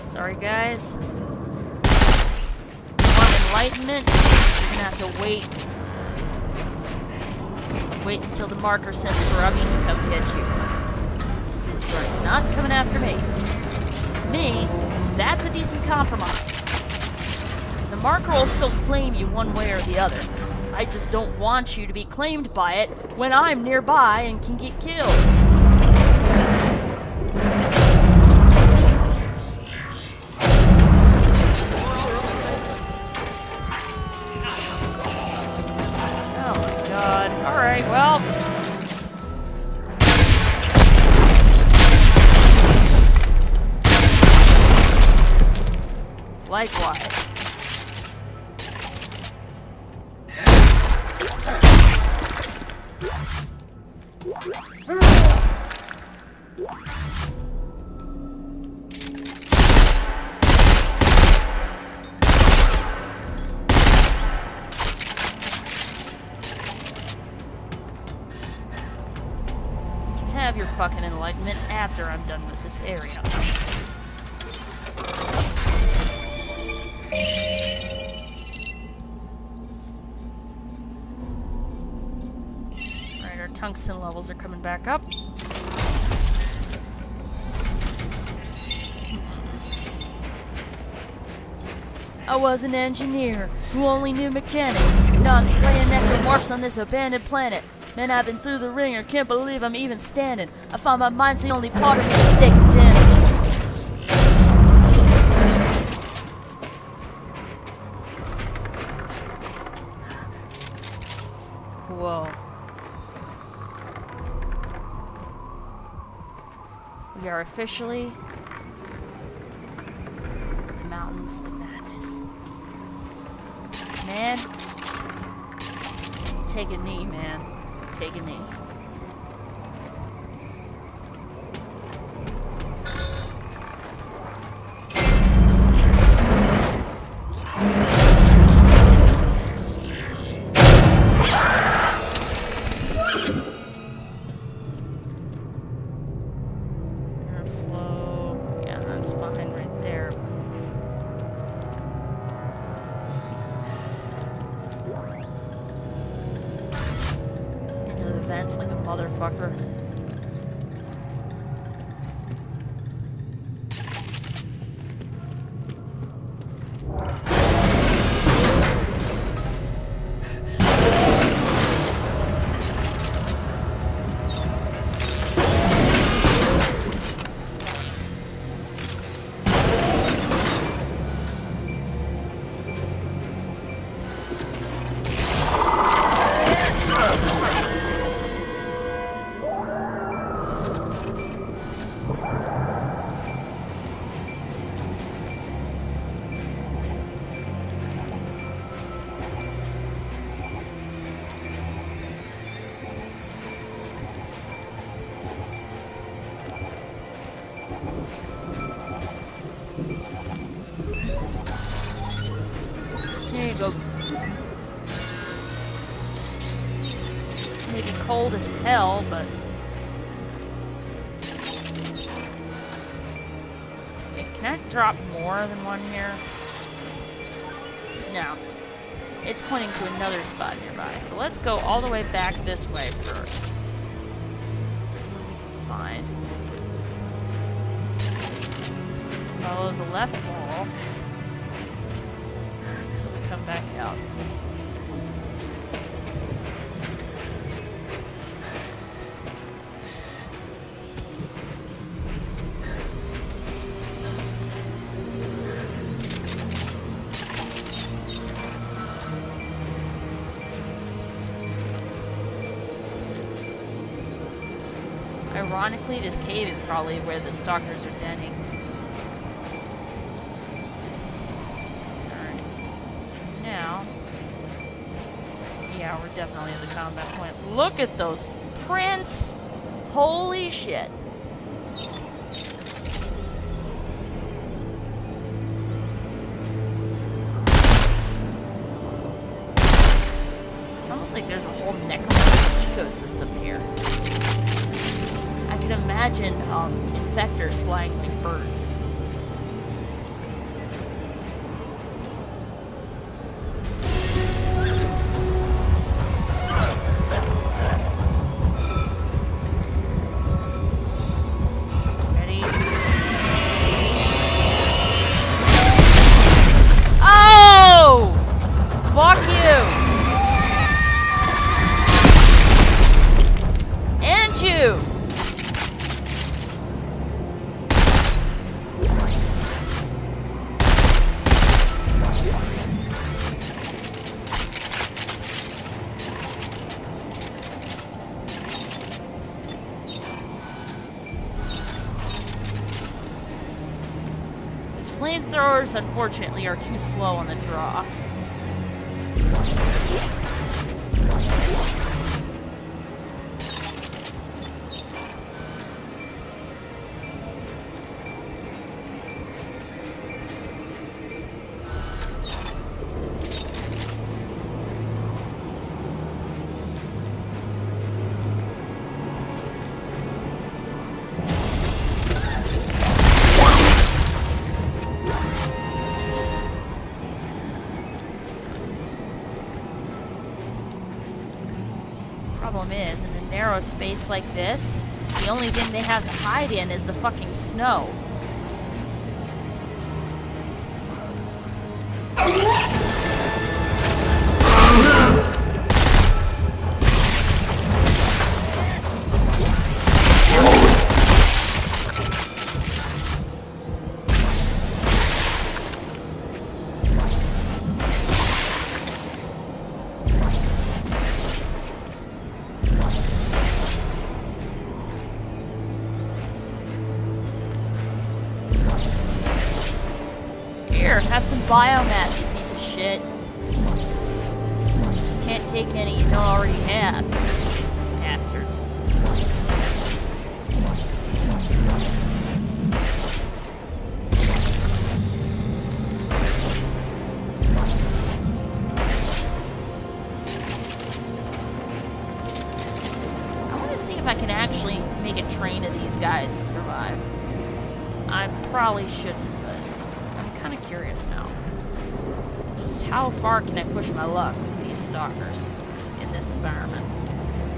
Sorry, guys. Want enlightenment? You're gonna have to wait. Wait until the marker sense corruption to come get you. Because you're not coming after me. To me, that's a decent compromise. Because the marker will still claim you one way or the other. I just don't want you to be claimed by it when I'm nearby and can get killed. Alright, well. Likewise. have your fucking enlightenment after I'm done with this area. Alright, our tungsten levels are coming back up. I was an engineer who only knew mechanics. Now I'm slaying necromorphs on this abandoned planet. Man, I've been through the ringer, can't believe I'm even standing. I found my mind's the only part of me that's taking damage. Whoa. We are officially at the Mountains of Madness. Man, take a knee, man. Take a knee. Airflow. Yeah, that's fine right there. Vents like a motherfucker. There you go. Maybe cold as hell, but... Okay, can I drop more than one here? No. It's pointing to another spot nearby. So let's go all the way back this way first. See what we can find. Follow the left wall. Until we come back out. Ironically, this cave is probably where the stalkers are denning. Alright, so now... Yeah, we're definitely at the combat point. Look at those prints! Holy shit! It's almost like there's a whole necromantic ecosystem here. I can imagine infectors flying like birds. Ready? Oh! Fuck you! And you! Flamethrowers, unfortunately, are too slow on the draw. problem is, in a narrow space like this, the only thing they have to hide in is the fucking snow. Here, have some biomass, you piece of shit. Just can't take any you don't already have. Bastards. I want to see if I can actually make a train of these guys and survive. I probably shouldn't, but I'm kind of curious now. Just how far can I push my luck with these stalkers in this environment?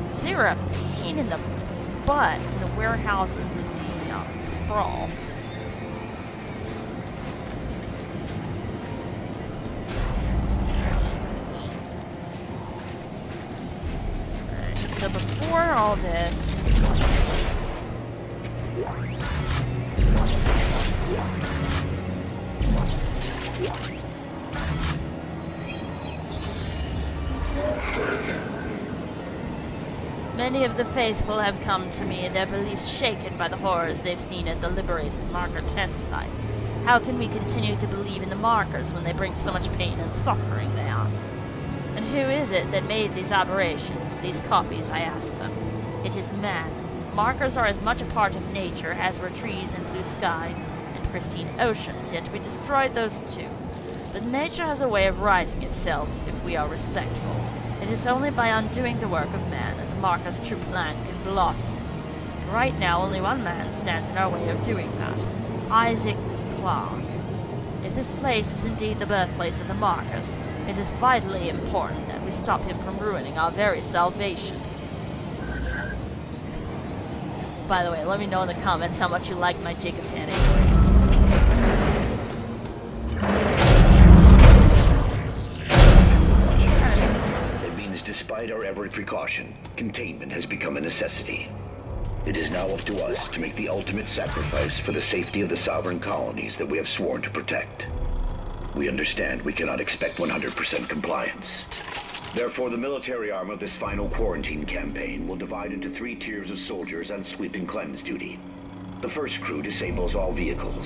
Because they were a pain in the butt in the warehouses of the sprawl. Alright, so before all this... Many of the faithful have come to me, their beliefs shaken by the horrors they've seen at the liberated marker test sites. How can we continue to believe in the markers when they bring so much pain and suffering, they ask. And who is it that made these aberrations, these copies, I ask them. It is man. Markers are as much a part of nature as were trees and blue sky and pristine oceans, yet we destroyed those too. But nature has a way of righting itself if we are respectful. It is only by undoing the work of man that the marker's true plan can blossom. Right now, only one man stands in our way of doing that. Isaac Clarke. If this place is indeed the birthplace of the markers, it is vitally important that we stop him from ruining our very salvation. By the way, let me know in the comments how much you like my Jacob Danny voice. Despite our every precaution, containment has become a necessity. It is now up to us to make the ultimate sacrifice for the safety of the sovereign colonies that we have sworn to protect. We understand we cannot expect 100% compliance. Therefore, the military arm of this final quarantine campaign will divide into 3 tiers of soldiers on sweep and cleanse duty. The first crew disables all vehicles.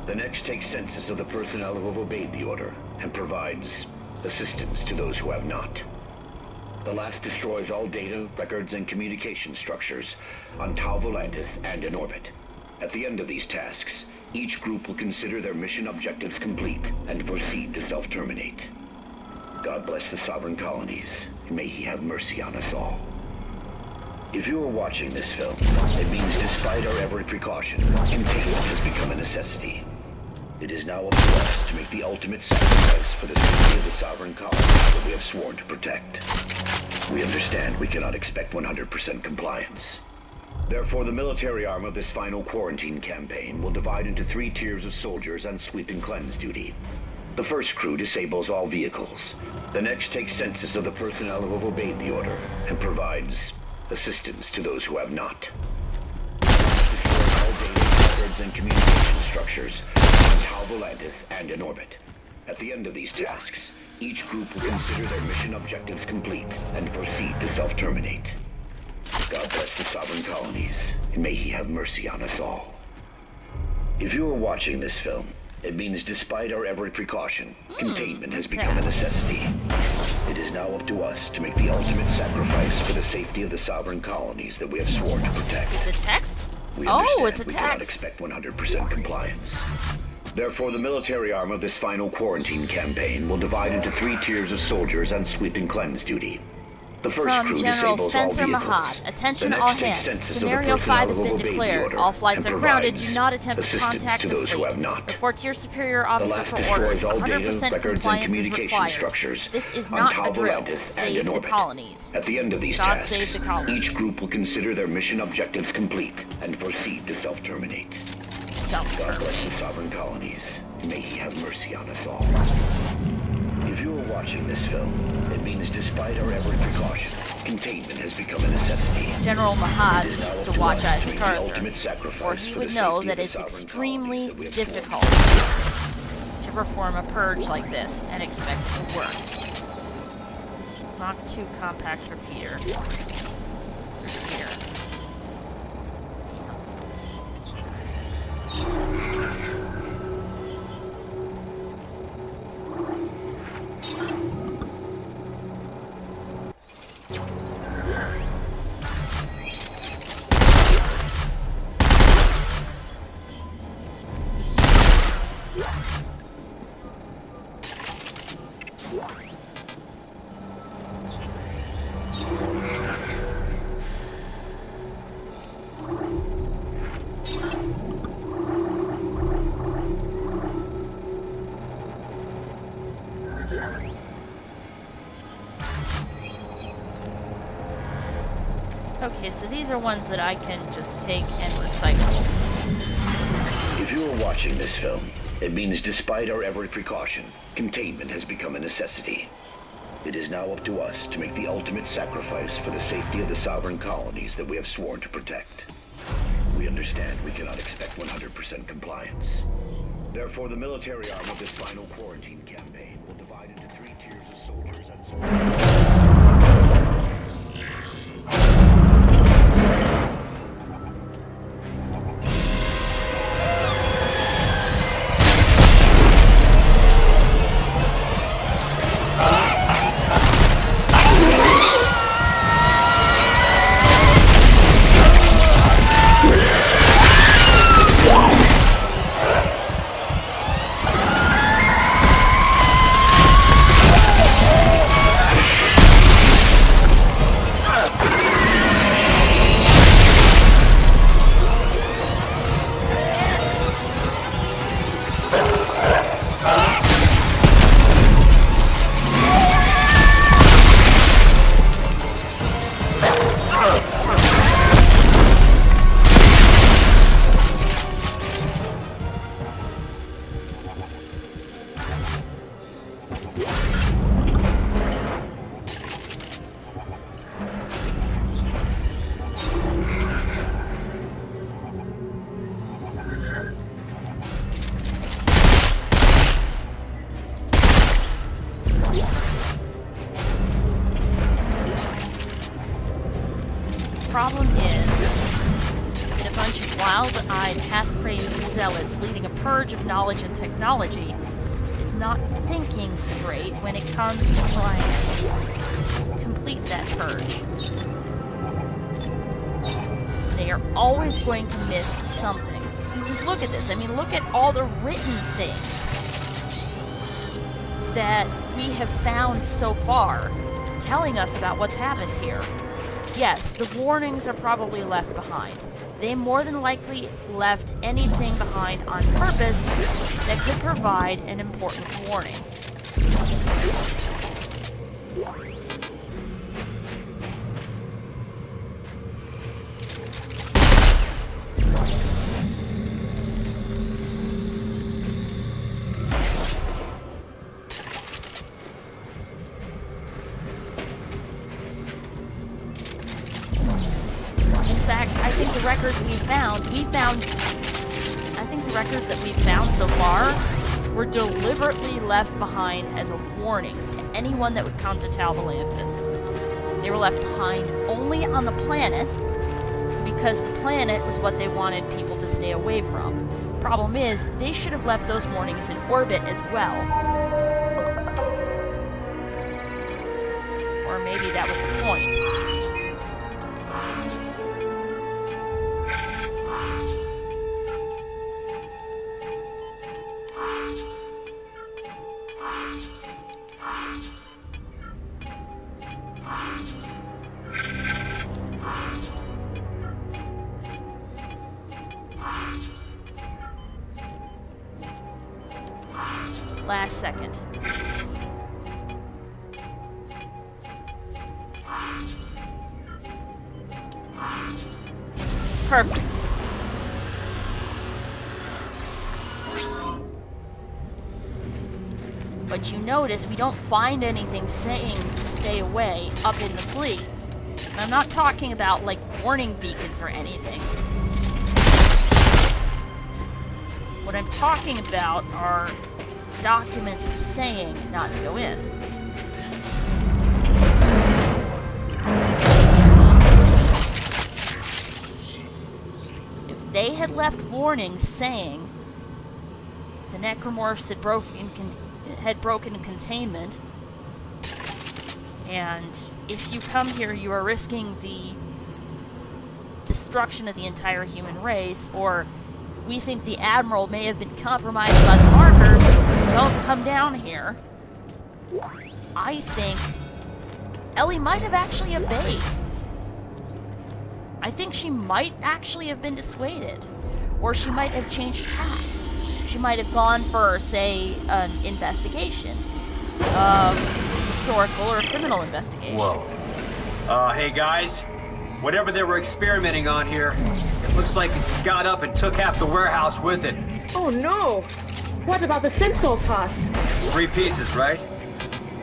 The next takes census of the personnel who have obeyed the order and provides assistance to those who have not. The last destroys all data, records, and communication structures on Tau Volantis and in orbit. At the end of these tasks, each group will consider their mission objectives complete and proceed to self-terminate. God bless the sovereign colonies, and may he have mercy on us all. If you are watching this film, it means despite our every precaution, containment has become a necessity. It is now up to us to make the ultimate sacrifice for the safety of the sovereign colonies that we have sworn to protect. We understand we cannot expect 100% compliance. Therefore, the military arm of this final quarantine campaign will divide into 3 tiers of soldiers on sweep and cleanse duty. The first crew disables all vehicles. The next takes census of the personnel who have obeyed the order and provides assistance to those who have not. Destroys all data, records, and communication structures on Tau Volantis and in orbit. At the end of these tasks, each group will consider their mission objectives complete and proceed to self-terminate. God bless the sovereign colonies, and may he have mercy on us all. If you are watching this film, it means despite our every precaution, containment has become a necessity. It is now up to us to make the ultimate sacrifice for the safety of the sovereign colonies that we have sworn to protect. It's a text? Oh, it's a we cannot text. expect 100% compliance. Therefore, the military arm of this final quarantine campaign will divide into 3 tiers of soldiers on sweep and cleanse duty. The first From crew General disables Spencer all vehicles. Mahad. Attention The all next takes hands. census of the Scenario personnel 5 has who been have obeyed the declared. order All flights and are grounded. Do provides not attempt to assistance contact to the those who fleet. have not. Report to your superior The officer last for destroys orders. all data, 100% records, and compliance is communication required. structures This is on not Tau a drill. Atlantis and Save in the orbit. colonies. At the end of these God tasks, save the colonies. each group will consider their mission objectives complete and proceed to self-terminate. God bless Self-terminate. the sovereign colonies. May he have mercy on us all. If you are watching this film, it means despite our every precaution, containment has become a necessity. General Mahad It is needs now to up watch us to Isaac make the Arthur, ultimate sacrifice or he for would the know safety that of it's the sovereign extremely colonies that we have difficult to perform a purge like this and expect it to work. Mach 2 compact repeater. Repeater. Okay, so these are ones that I can just take and recycle. If you are watching this film, it means despite our every precaution, containment has become a necessity. It is now up to us to make the ultimate sacrifice for the safety of the sovereign colonies that we have sworn to protect. We understand we cannot expect 100% compliance. Therefore, the military arm of this final quarantine campaign will divide into 3 tiers of soldiers and civilians. Problem is that a bunch of wild-eyed, half-crazed zealots leading a purge of knowledge and technology is not thinking straight when it comes to trying to complete that purge. They are always going to miss something. Just look at this. I mean, look at all the written things that we have found so far telling us about what's happened here. Yes, the warnings are probably left behind. They more than likely left anything behind on purpose that could provide an important warning. In fact, I think the records the records that we've found so far were deliberately left behind as a warning to anyone that would come to Tau Atlantis. They were left behind only on the planet because the planet was what they wanted people to stay away from. Problem is, they should have left those warnings in orbit as well. Or maybe that was the point. Last second. Perfect. But you notice we don't find anything saying to stay away up in the fleet. And I'm not talking about, like, warning beacons or anything. What I'm talking about are documents saying not to go in. If they had left warnings saying the necromorphs had broken containment, and if you come here you are risking the destruction of the entire human race, or we think the Admiral may have been compromised by the markers, don't come down here, I think Ellie might have actually obeyed. I think she might actually have been dissuaded. Or she might have changed tack. She might have gone for, say, an investigation. Historical or criminal investigation. Whoa. Hey guys. Whatever they were experimenting on here, it looks like it got up and took half the warehouse with it. Oh no! What about the sensor parts? 3 pieces, right?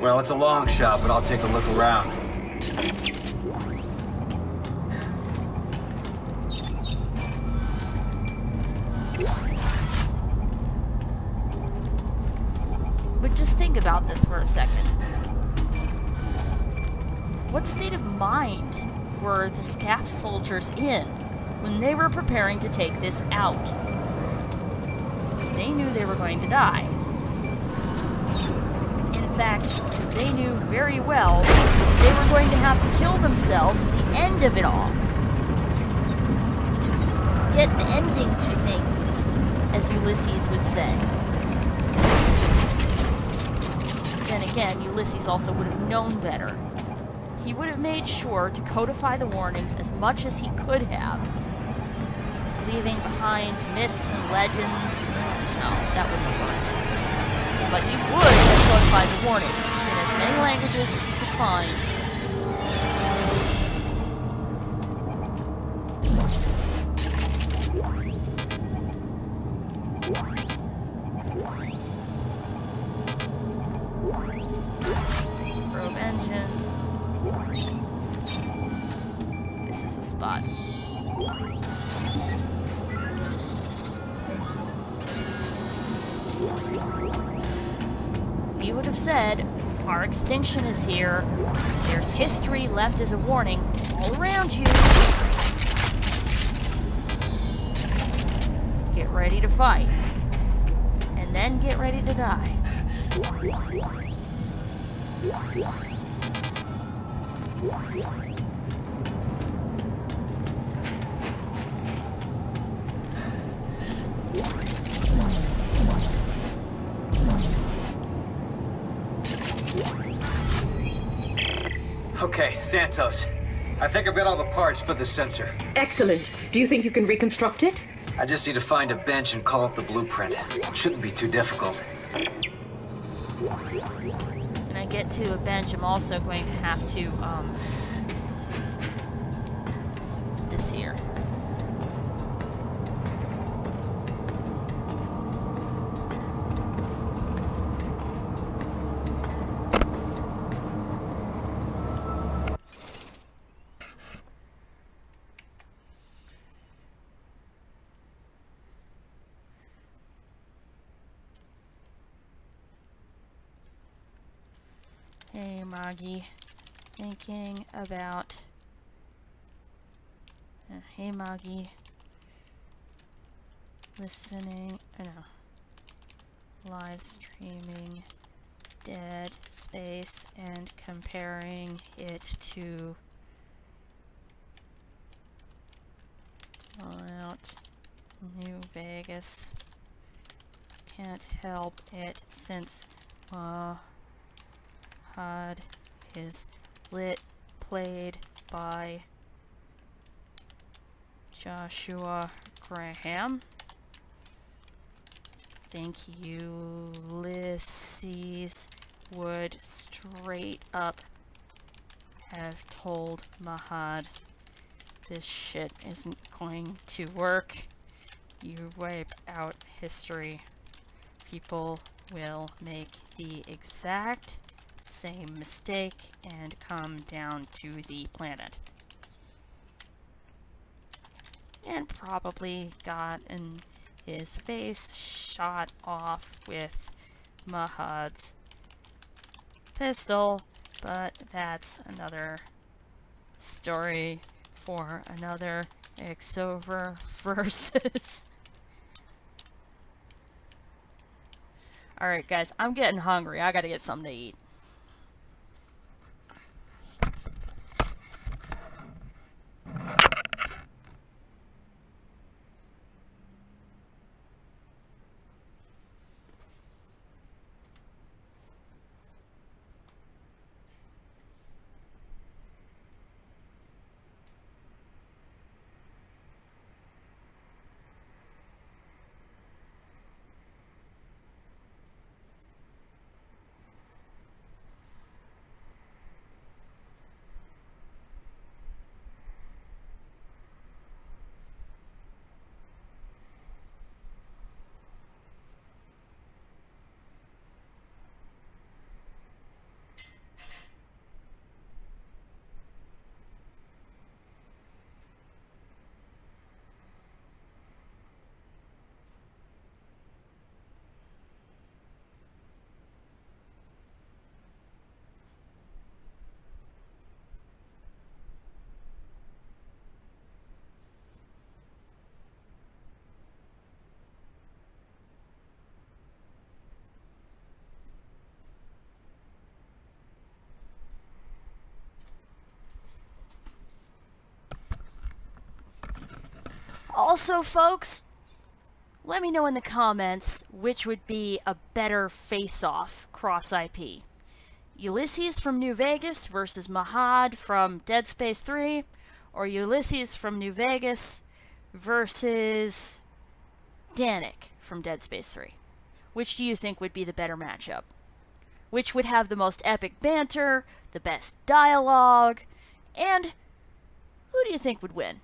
Well, it's a long shot, but I'll take a look around. But just think about this for a second. What state of mind were the SCAF soldiers in when they were preparing to take this out? They knew they were going to die. In fact, they knew very well they were going to have to kill themselves at the end of it all. To get the ending to things, as Ulysses would say. Then again, Ulysses also would have known better. He would have made sure to codify the warnings as much as he could have, leaving behind myths and legends. No, that wouldn't have worked. But he would have codified the warnings in as many languages as he could find. Probe engine. This is a spot. He would have said, our extinction is here. There's history left as a warning all around you. Get ready to fight. And then get ready to die. Okay, Santos. I think I've got all the parts for the sensor. Excellent. Do you think you can reconstruct it? I just need to find a bench and call up the blueprint. It shouldn't be too difficult. When I get to a bench, I'm also going to have to, this here. Hey, Maggie. Thinking about... hey, Maggie. Listening... no. Live streaming Dead Space and comparing it to... Fallout New Vegas. Can't help it since... HUD is played by Joshua Graham. think Ulysses would straight up have told Mahad, this shit isn't going to work. You wipe out history. People will make the exact same mistake and come down to the planet. And probably gotten his face shot off with Mahad's pistol, but that's another story for another Xover versus. Alright guys, I'm getting hungry. I gotta get something to eat. Also, folks, let me know in the comments which would be a better face-off cross-IP. Ulysses from New Vegas versus Mahad from Dead Space 3, or Ulysses from New Vegas versus Danik from Dead Space 3. Which do you think would be the better matchup? Which would have the most epic banter, the best dialogue, and who do you think would win?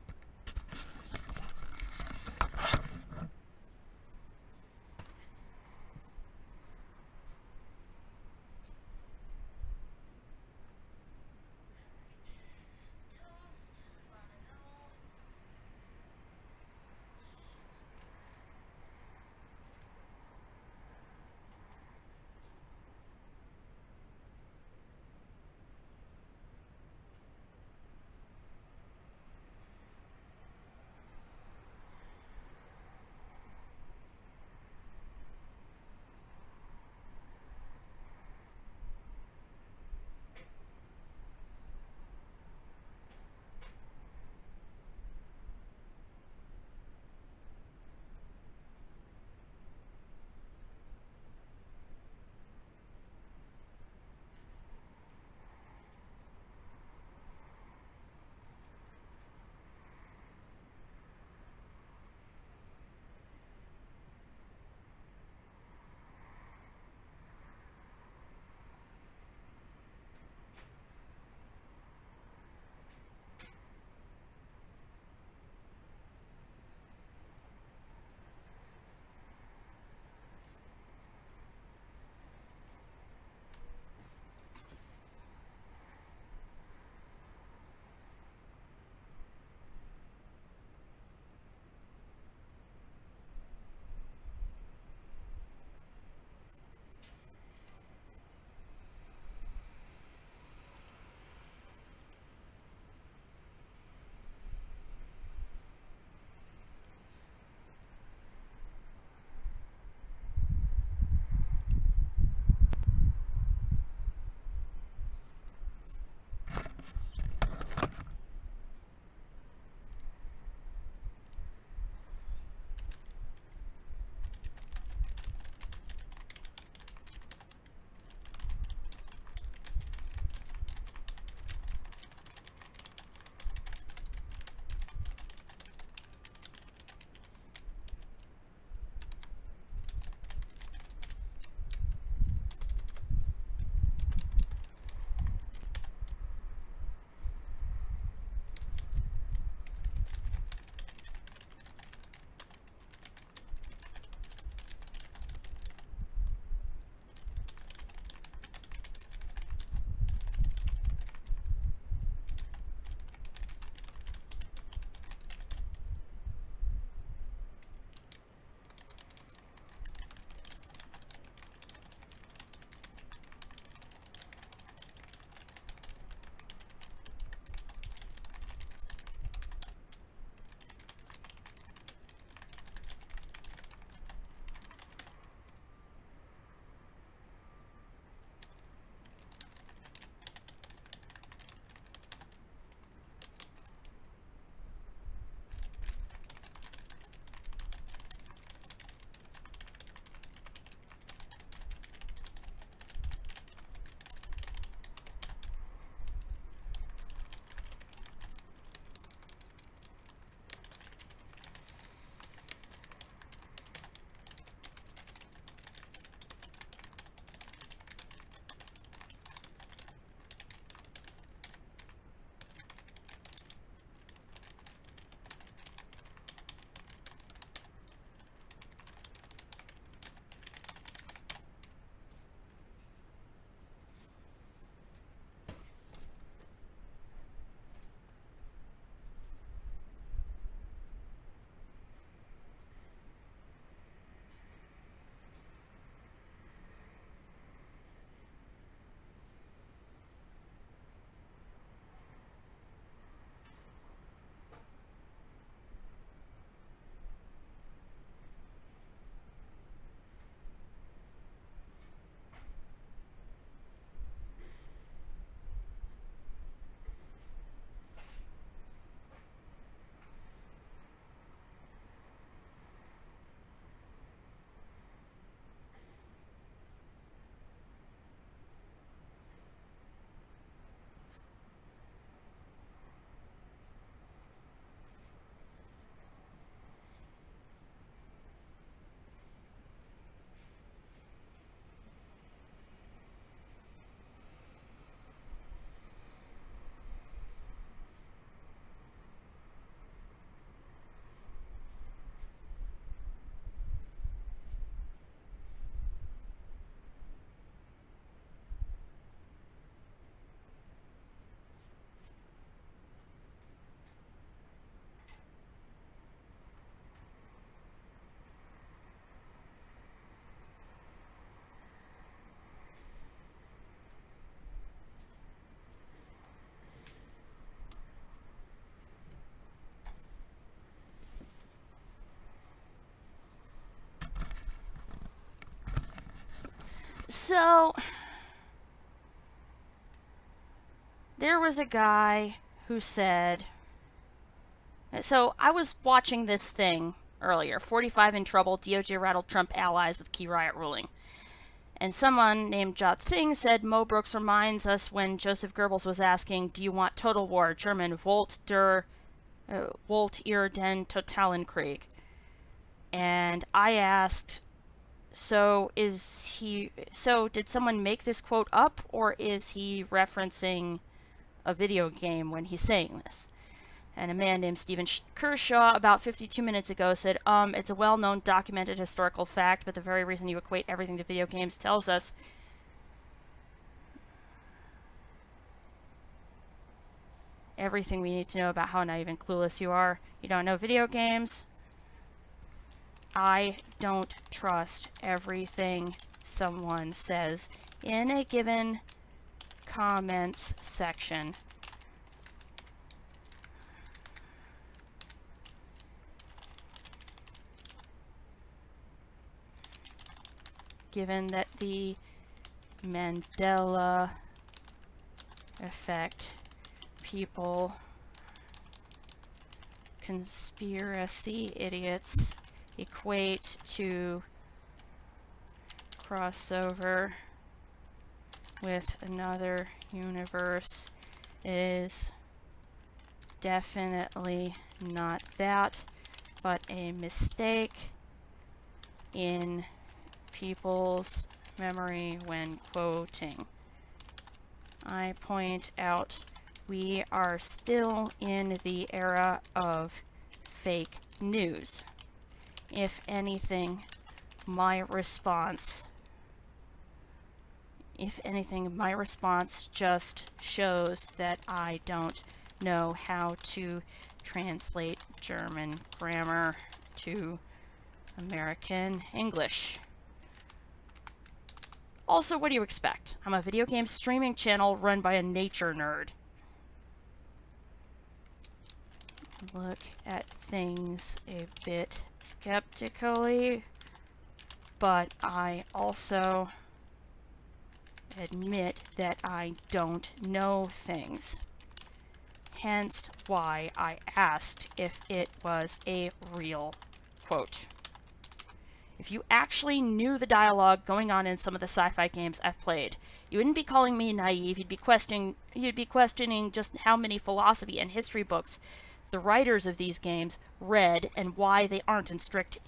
So, there was a guy who said, so I was watching this thing earlier, 45 in trouble, DOJ rattled Trump allies with key riot ruling. And someone named Jot Singh said Mo Brooks reminds us when Joseph Goebbels was asking, do you want total war? German, Wollt ihr den totalen Krieg? And I asked, so did someone make this quote up, or is he referencing a video game when he's saying this? And a man named Stephen Kershaw about 52 minutes ago said, it's a well-known documented historical fact, but the very reason you equate everything to video games tells us everything we need to know about how naive and clueless you are. You don't know video games. I don't trust everything someone says in a given comments section. Given that the Mandela effect, people, conspiracy idiots equate to crossover with another universe is definitely not that, but a mistake in people's memory when quoting. I point out we are still in the era of fake news. If anything, my response just shows that I don't know how to translate German grammar to American English. Also, what do you expect? I'm a video game streaming channel run by a nature nerd. Look at things a bit skeptically, but I also admit that I don't know things. Hence why I asked if it was a real quote. If you actually knew the dialogue going on in some of the sci-fi games I've played, you wouldn't be calling me naive, you'd be questioning just how many philosophy and history books the writers of these games read and why they aren't in strict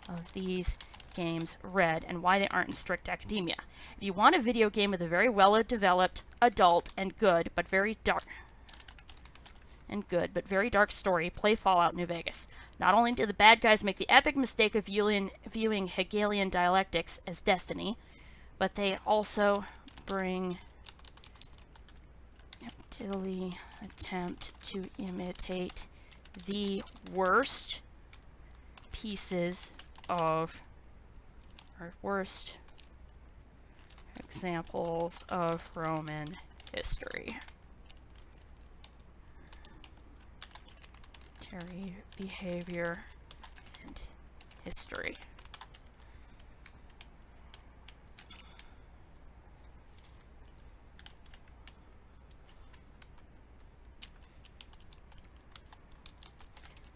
academia. If you want a video game with a very well-developed, adult, and good, but very dark story, play Fallout New Vegas. Not only do the bad guys make the epic mistake of viewing Hegelian dialectics as destiny, but they also attempt to imitate the worst examples of Roman history. Behavior and history.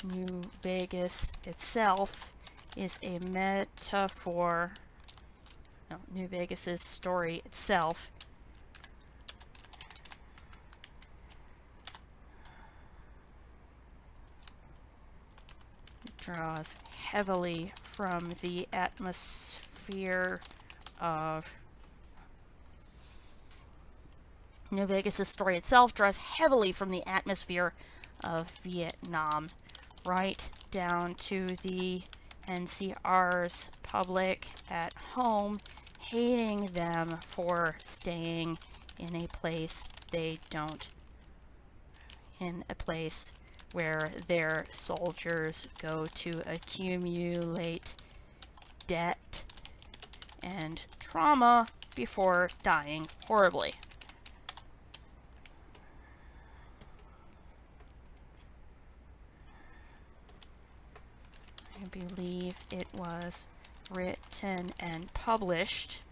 New Vegas itself is a metaphor. No, New Vegas's story itself draws heavily from the atmosphere of New Vegas's story itself draws heavily from the atmosphere of Vietnam, right down to the NCR's public at home hating them for staying in a place where their soldiers go to accumulate debt and trauma before dying horribly. I believe it was written and published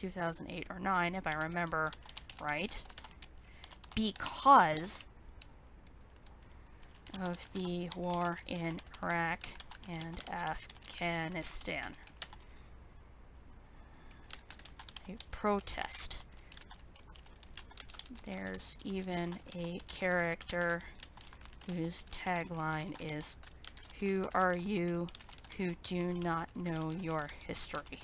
2008 or 9, if I remember right, because of the war in Iraq and Afghanistan. A protest. There's even a character whose tagline is, "Who are you who do not know your history?"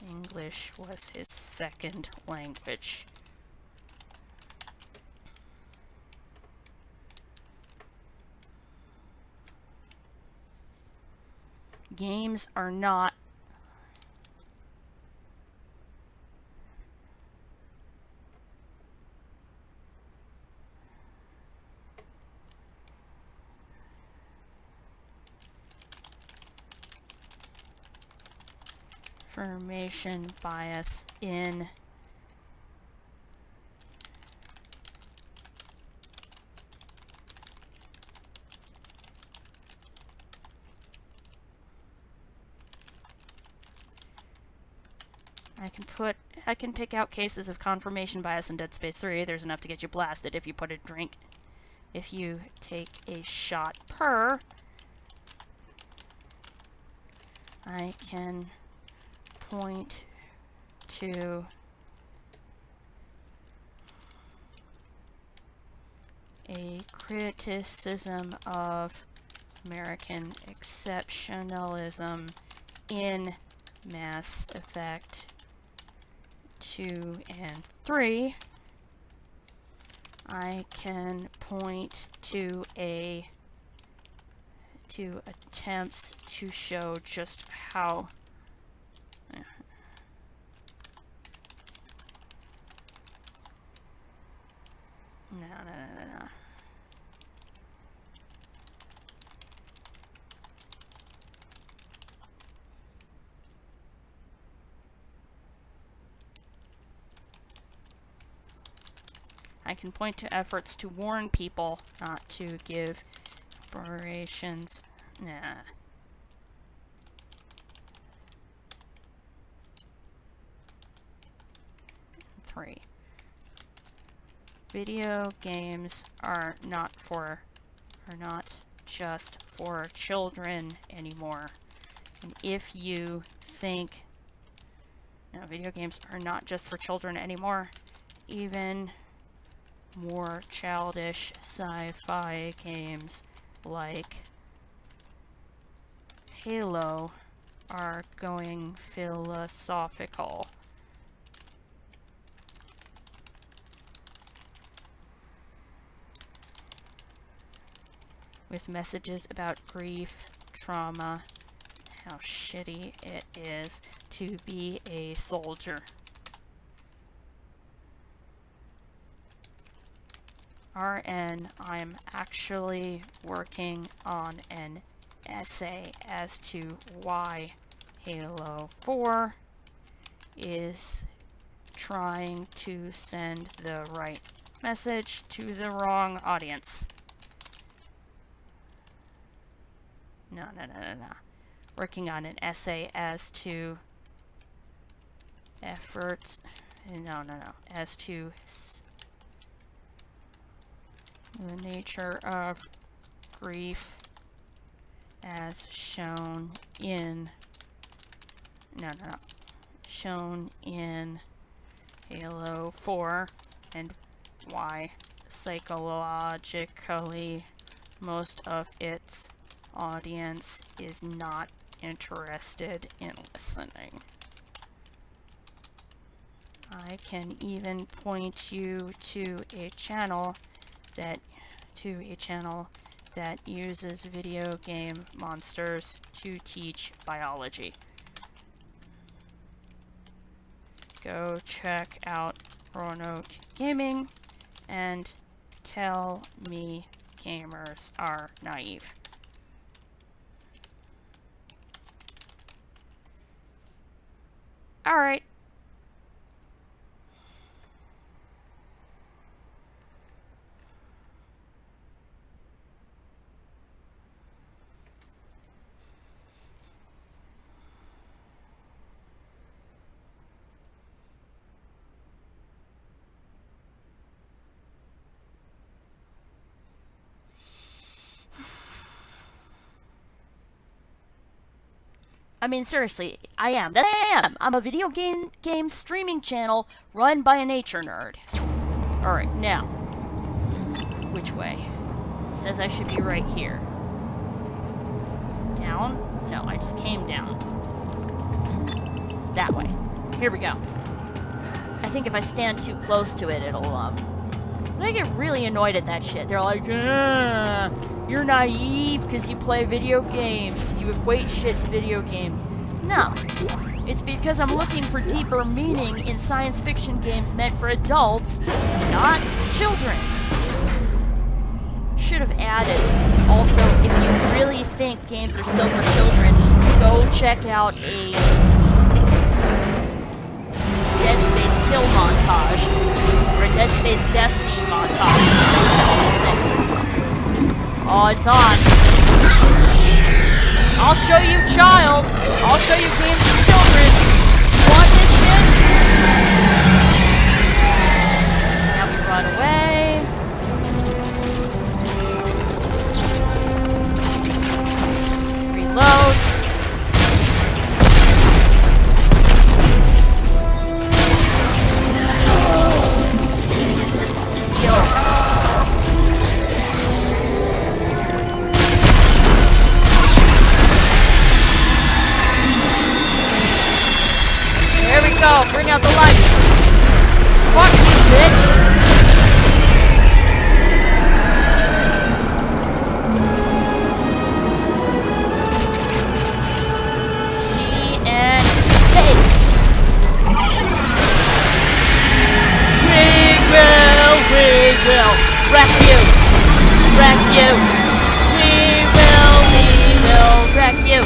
English was his second language. Games are not information bias in I can pick out cases of confirmation bias in Dead Space 3. There's enough to get you blasted if you put a drink. If you take a shot per, I can point to a criticism of American exceptionalism in Mass Effect 2 and 3. I can point to attempts to show just how no. I can point to efforts to warn people not to give operations. Nah. Three. Video games are not just for children anymore. And if you think video games are not just for children anymore, even more childish sci-fi games like Halo are going philosophical. With messages about grief, trauma, how shitty it is to be a soldier. RN, I'm actually working on an essay as to why Halo 4 is trying to send the right message to the wrong audience. No. Working on an essay as to efforts. No. As to the nature of grief as shown in shown in Halo 4 and why psychologically most of its audience is not interested in listening. I can even point you to a channel that uses video game monsters to teach biology. Go check out Roanoke Gaming and tell me gamers are naive. All right. I mean, seriously, I am. That I am. I'm a video game streaming channel run by a nature nerd. Alright, now. Which way? It says I should be right here. Down? No, I just came down. That way. Here we go. I think if I stand too close to it, it'll, They get really annoyed at that shit. They're like, you're naive because you play video games, because you equate shit to video games. No. It's because I'm looking for deeper meaning in science fiction games meant for adults, not children. Should have added. Also, if you really think games are still for children, go check out a Dead Space kill montage, or a Dead Space death scene montage. Oh, it's on. I'll show you child. I'll show you games for children. Want this shit? Now we run away. Reload. There we go. Bring out the lights. Fuck you, bitch. C and space. We will wreck you. Wreck you. We will wreck you.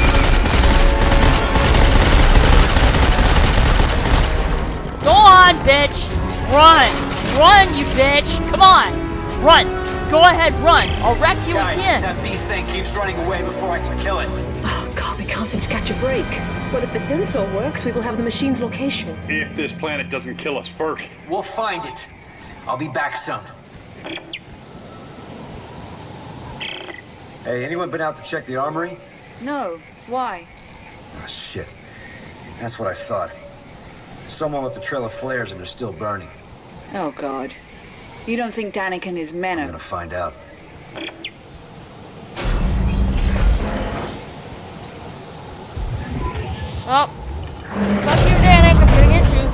Go on, bitch! Run! Run, you bitch! Come on! Run! Go ahead, run! I'll wreck you again! That beast thing keeps running away before I can kill it. Oh god, we can't seem to catch a break. But if the sensor works, we will have the machine's location. If this planet doesn't kill us first. We'll find it. I'll be back soon. Hey, anyone been out to check the armory? No. Why? Oh, shit. That's what I thought. Someone with a trail of flares and they're still burning. Oh god. You don't think Danik and his men are... I'm gonna find out. Well, fuck you, Danik. I'm gonna get you.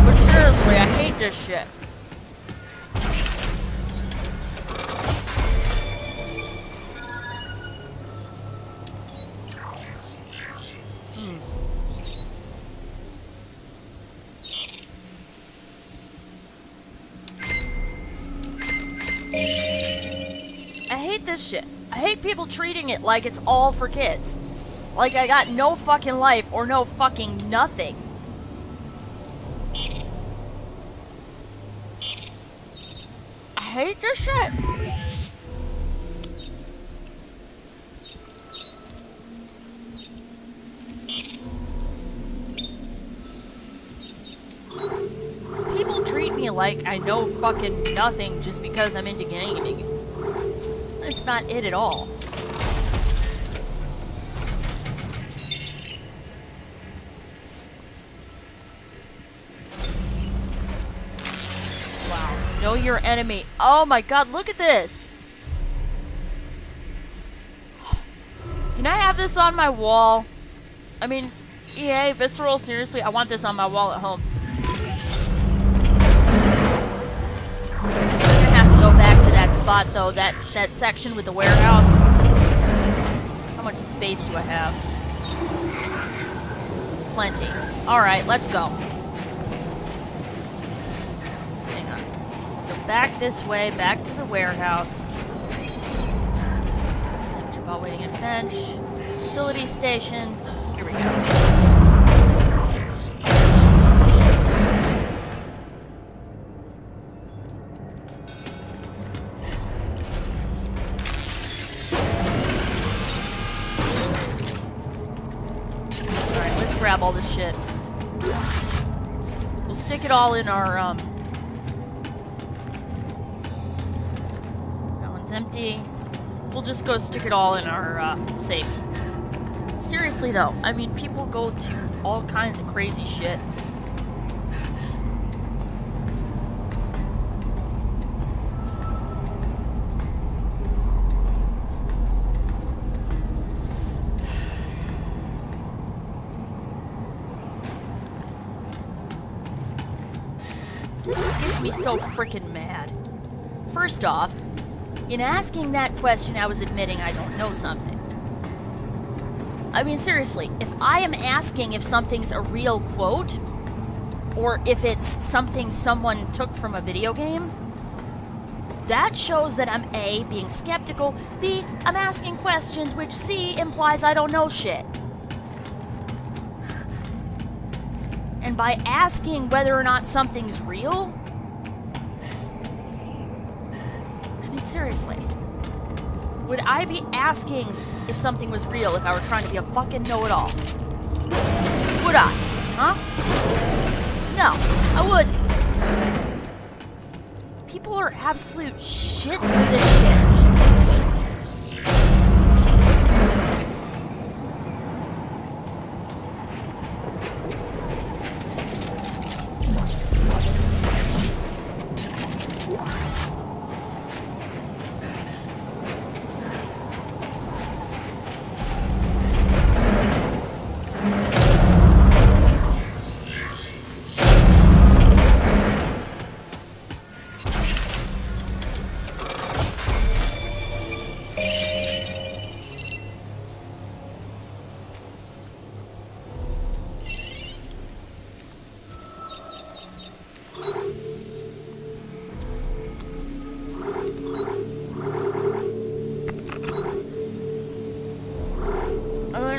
But seriously, I hate this shit. I hate this shit. I hate people treating it like it's all for kids. Like I got no fucking life or no fucking nothing. I hate this shit. People treat me like I know fucking nothing just because I'm into gaming. It's not it at all. Wow. Know your enemy. Oh my god, look at this! Can I have this on my wall? I mean, EA, Visceral, seriously, I want this on my wall at home. Go back to that spot though, that section with the warehouse. How much space do I have? Plenty. Alright, let's go. Hang on. Go back this way, back to the warehouse. Center ball waiting at bench. Facility station. Here we go. Grab all this shit. We'll stick it all in our, that one's empty. We'll just go stick it all in our, safe. Seriously though, I mean, people go to all kinds of crazy shit. That just gets me so freaking mad. First off, in asking that question, I was admitting I don't know something. I mean, seriously, if I am asking if something's a real quote, or if it's something someone took from a video game, that shows that I'm A, being skeptical, B, I'm asking questions, which C, implies I don't know shit. And by asking whether or not something's real, I mean, seriously, would I be asking if something was real if I were trying to be a fucking know-it-all? Would I? Huh? No, I wouldn't. People are absolute shits with this shit.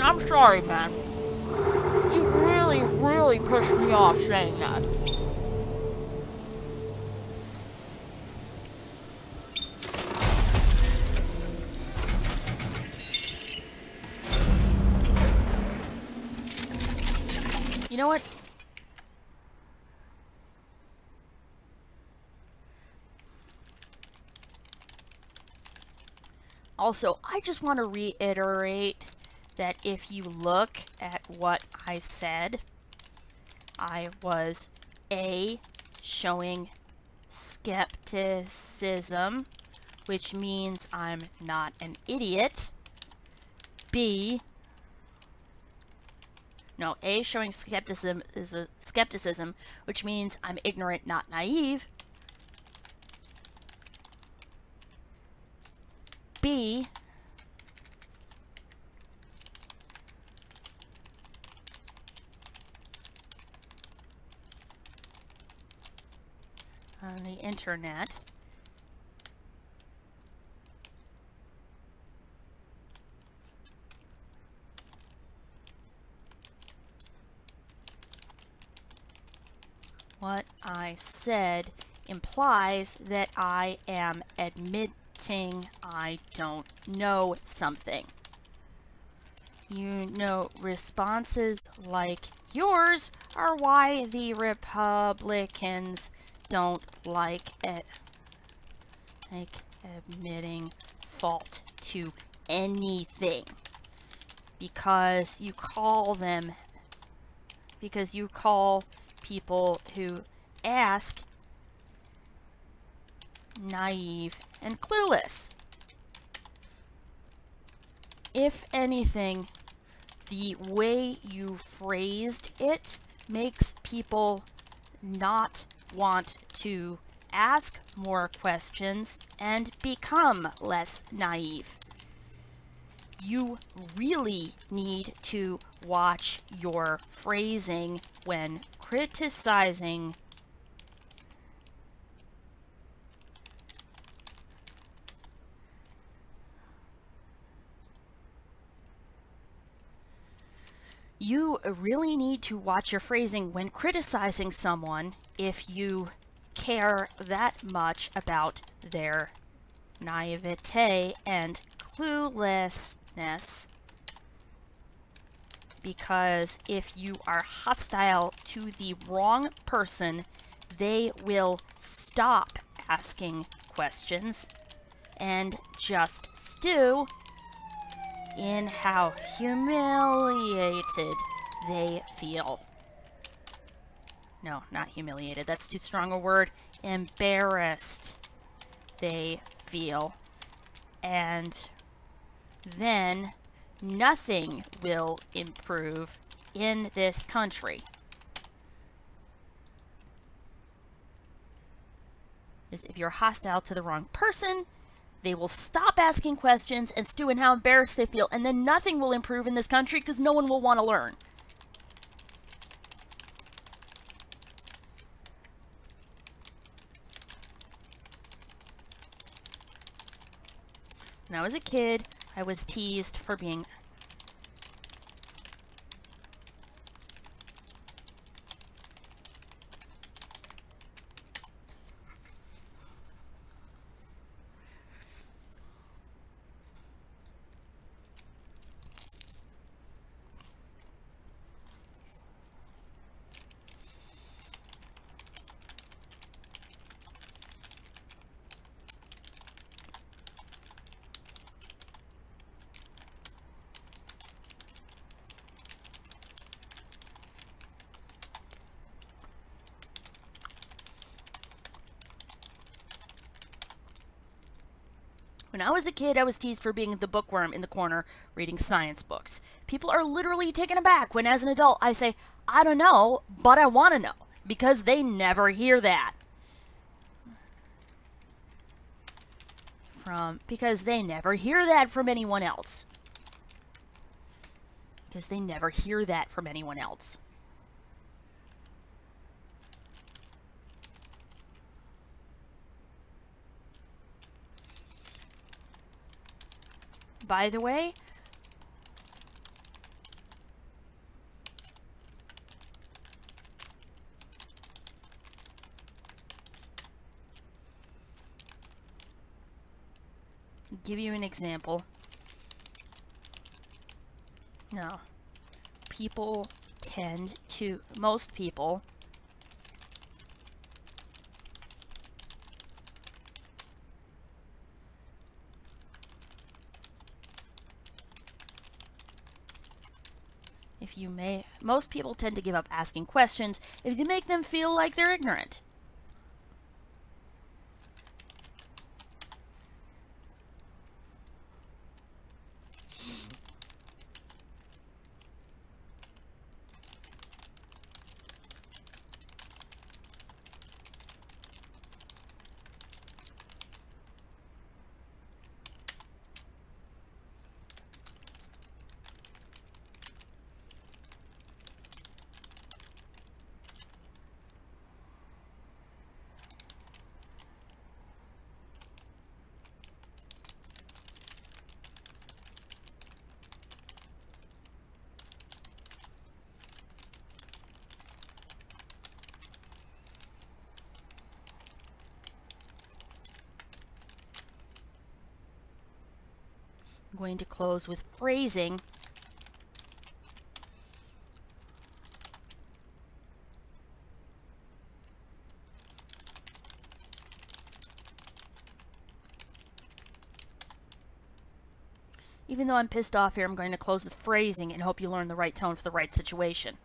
I'm sorry, man. You really, really pushed me off saying that. You know what? Also, I just want to reiterate that if you look at what I said, I was A, showing skepticism, which means I'm not an idiot. B, no, A, showing skepticism is a skepticism, which means I'm ignorant, not naive. B, on the internet, what I said implies that I am admitting I don't know something. You know, responses like yours are why the Republicans don't like it, like admitting fault to anything, because you call people who ask naive and clueless. If anything, the way you phrased it makes people not want to ask more questions and become less naive. You really need to watch your phrasing when criticizing someone if you care that much about their naivete and cluelessness. Because if you are hostile to the wrong person, they will stop asking questions and just stew in how humiliated they feel. No, not humiliated. That's too strong a word. Embarrassed they feel. And then nothing will improve in this country. Because if you're hostile to the wrong person, they will stop asking questions and stew in how embarrassed they feel, and then nothing will improve in this country because no one will want to learn. When I was a kid, I was teased for being When I was a kid, I was teased for being the bookworm in the corner reading science books. People are literally taken aback when, as an adult, I say, I don't know, but I want to know, because they never hear that. Because they never hear that from anyone else. Because they never hear that from anyone else. By the way, give you an example. No. People tend to, most people, most people tend to give up asking questions if you make them feel like they're ignorant. I'm going to close with phrasing. Even though I'm pissed off here, I'm going to close with phrasing and hope you learn the right tone for the right situation.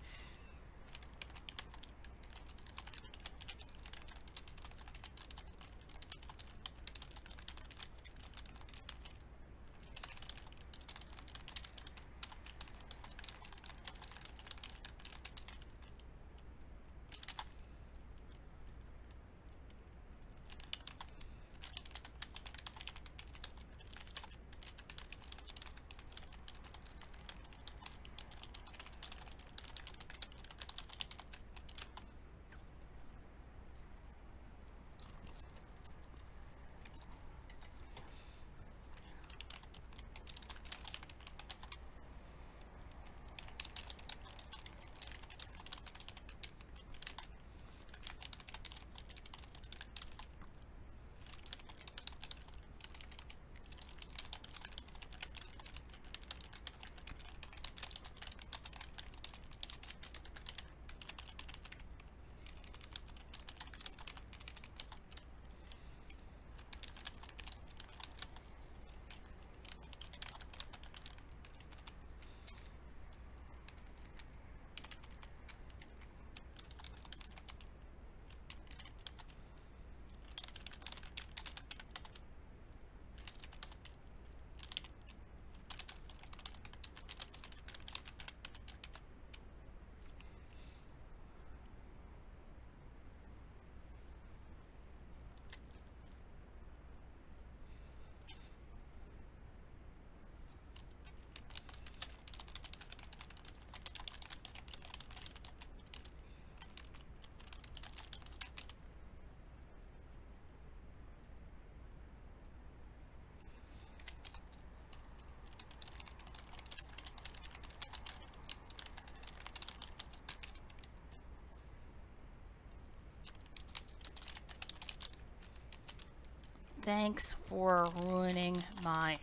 Thanks for ruining my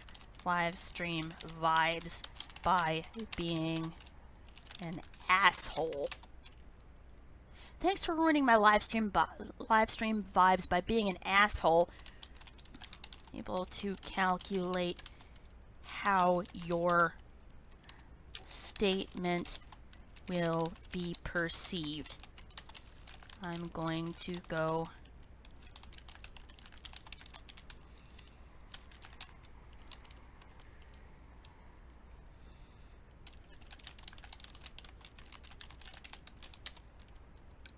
live stream vibes by being an asshole. Thanks for ruining my live stream vibes by being an asshole. Able to calculate how your statement will be perceived. I'm going to go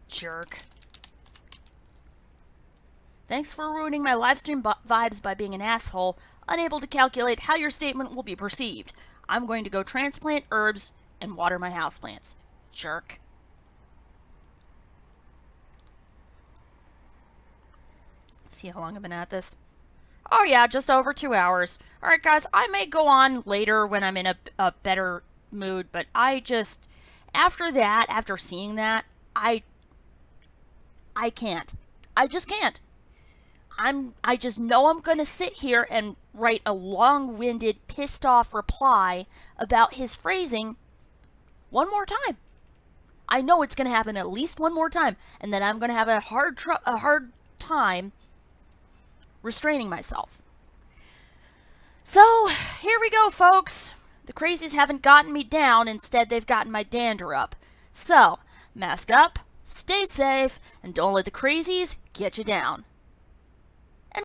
jerk. Thanks for ruining my livestream vibes by being an asshole, unable to calculate how your statement will be perceived. I'm going to go transplant herbs and water my houseplants. Jerk. Let's see how long I've been at this. Oh yeah, just over 2 hours. Alright guys, I may go on later when I'm in a better mood, but I just, after seeing that, I can't. I just can't. I just know I'm gonna sit here and write a long-winded, pissed-off reply about his phrasing one more time. I know it's gonna happen at least one more time, and then I'm gonna have a hard time restraining myself. So, here we go, folks. The crazies haven't gotten me down, instead they've gotten my dander up. So, mask up, stay safe, and don't let the crazies get you down.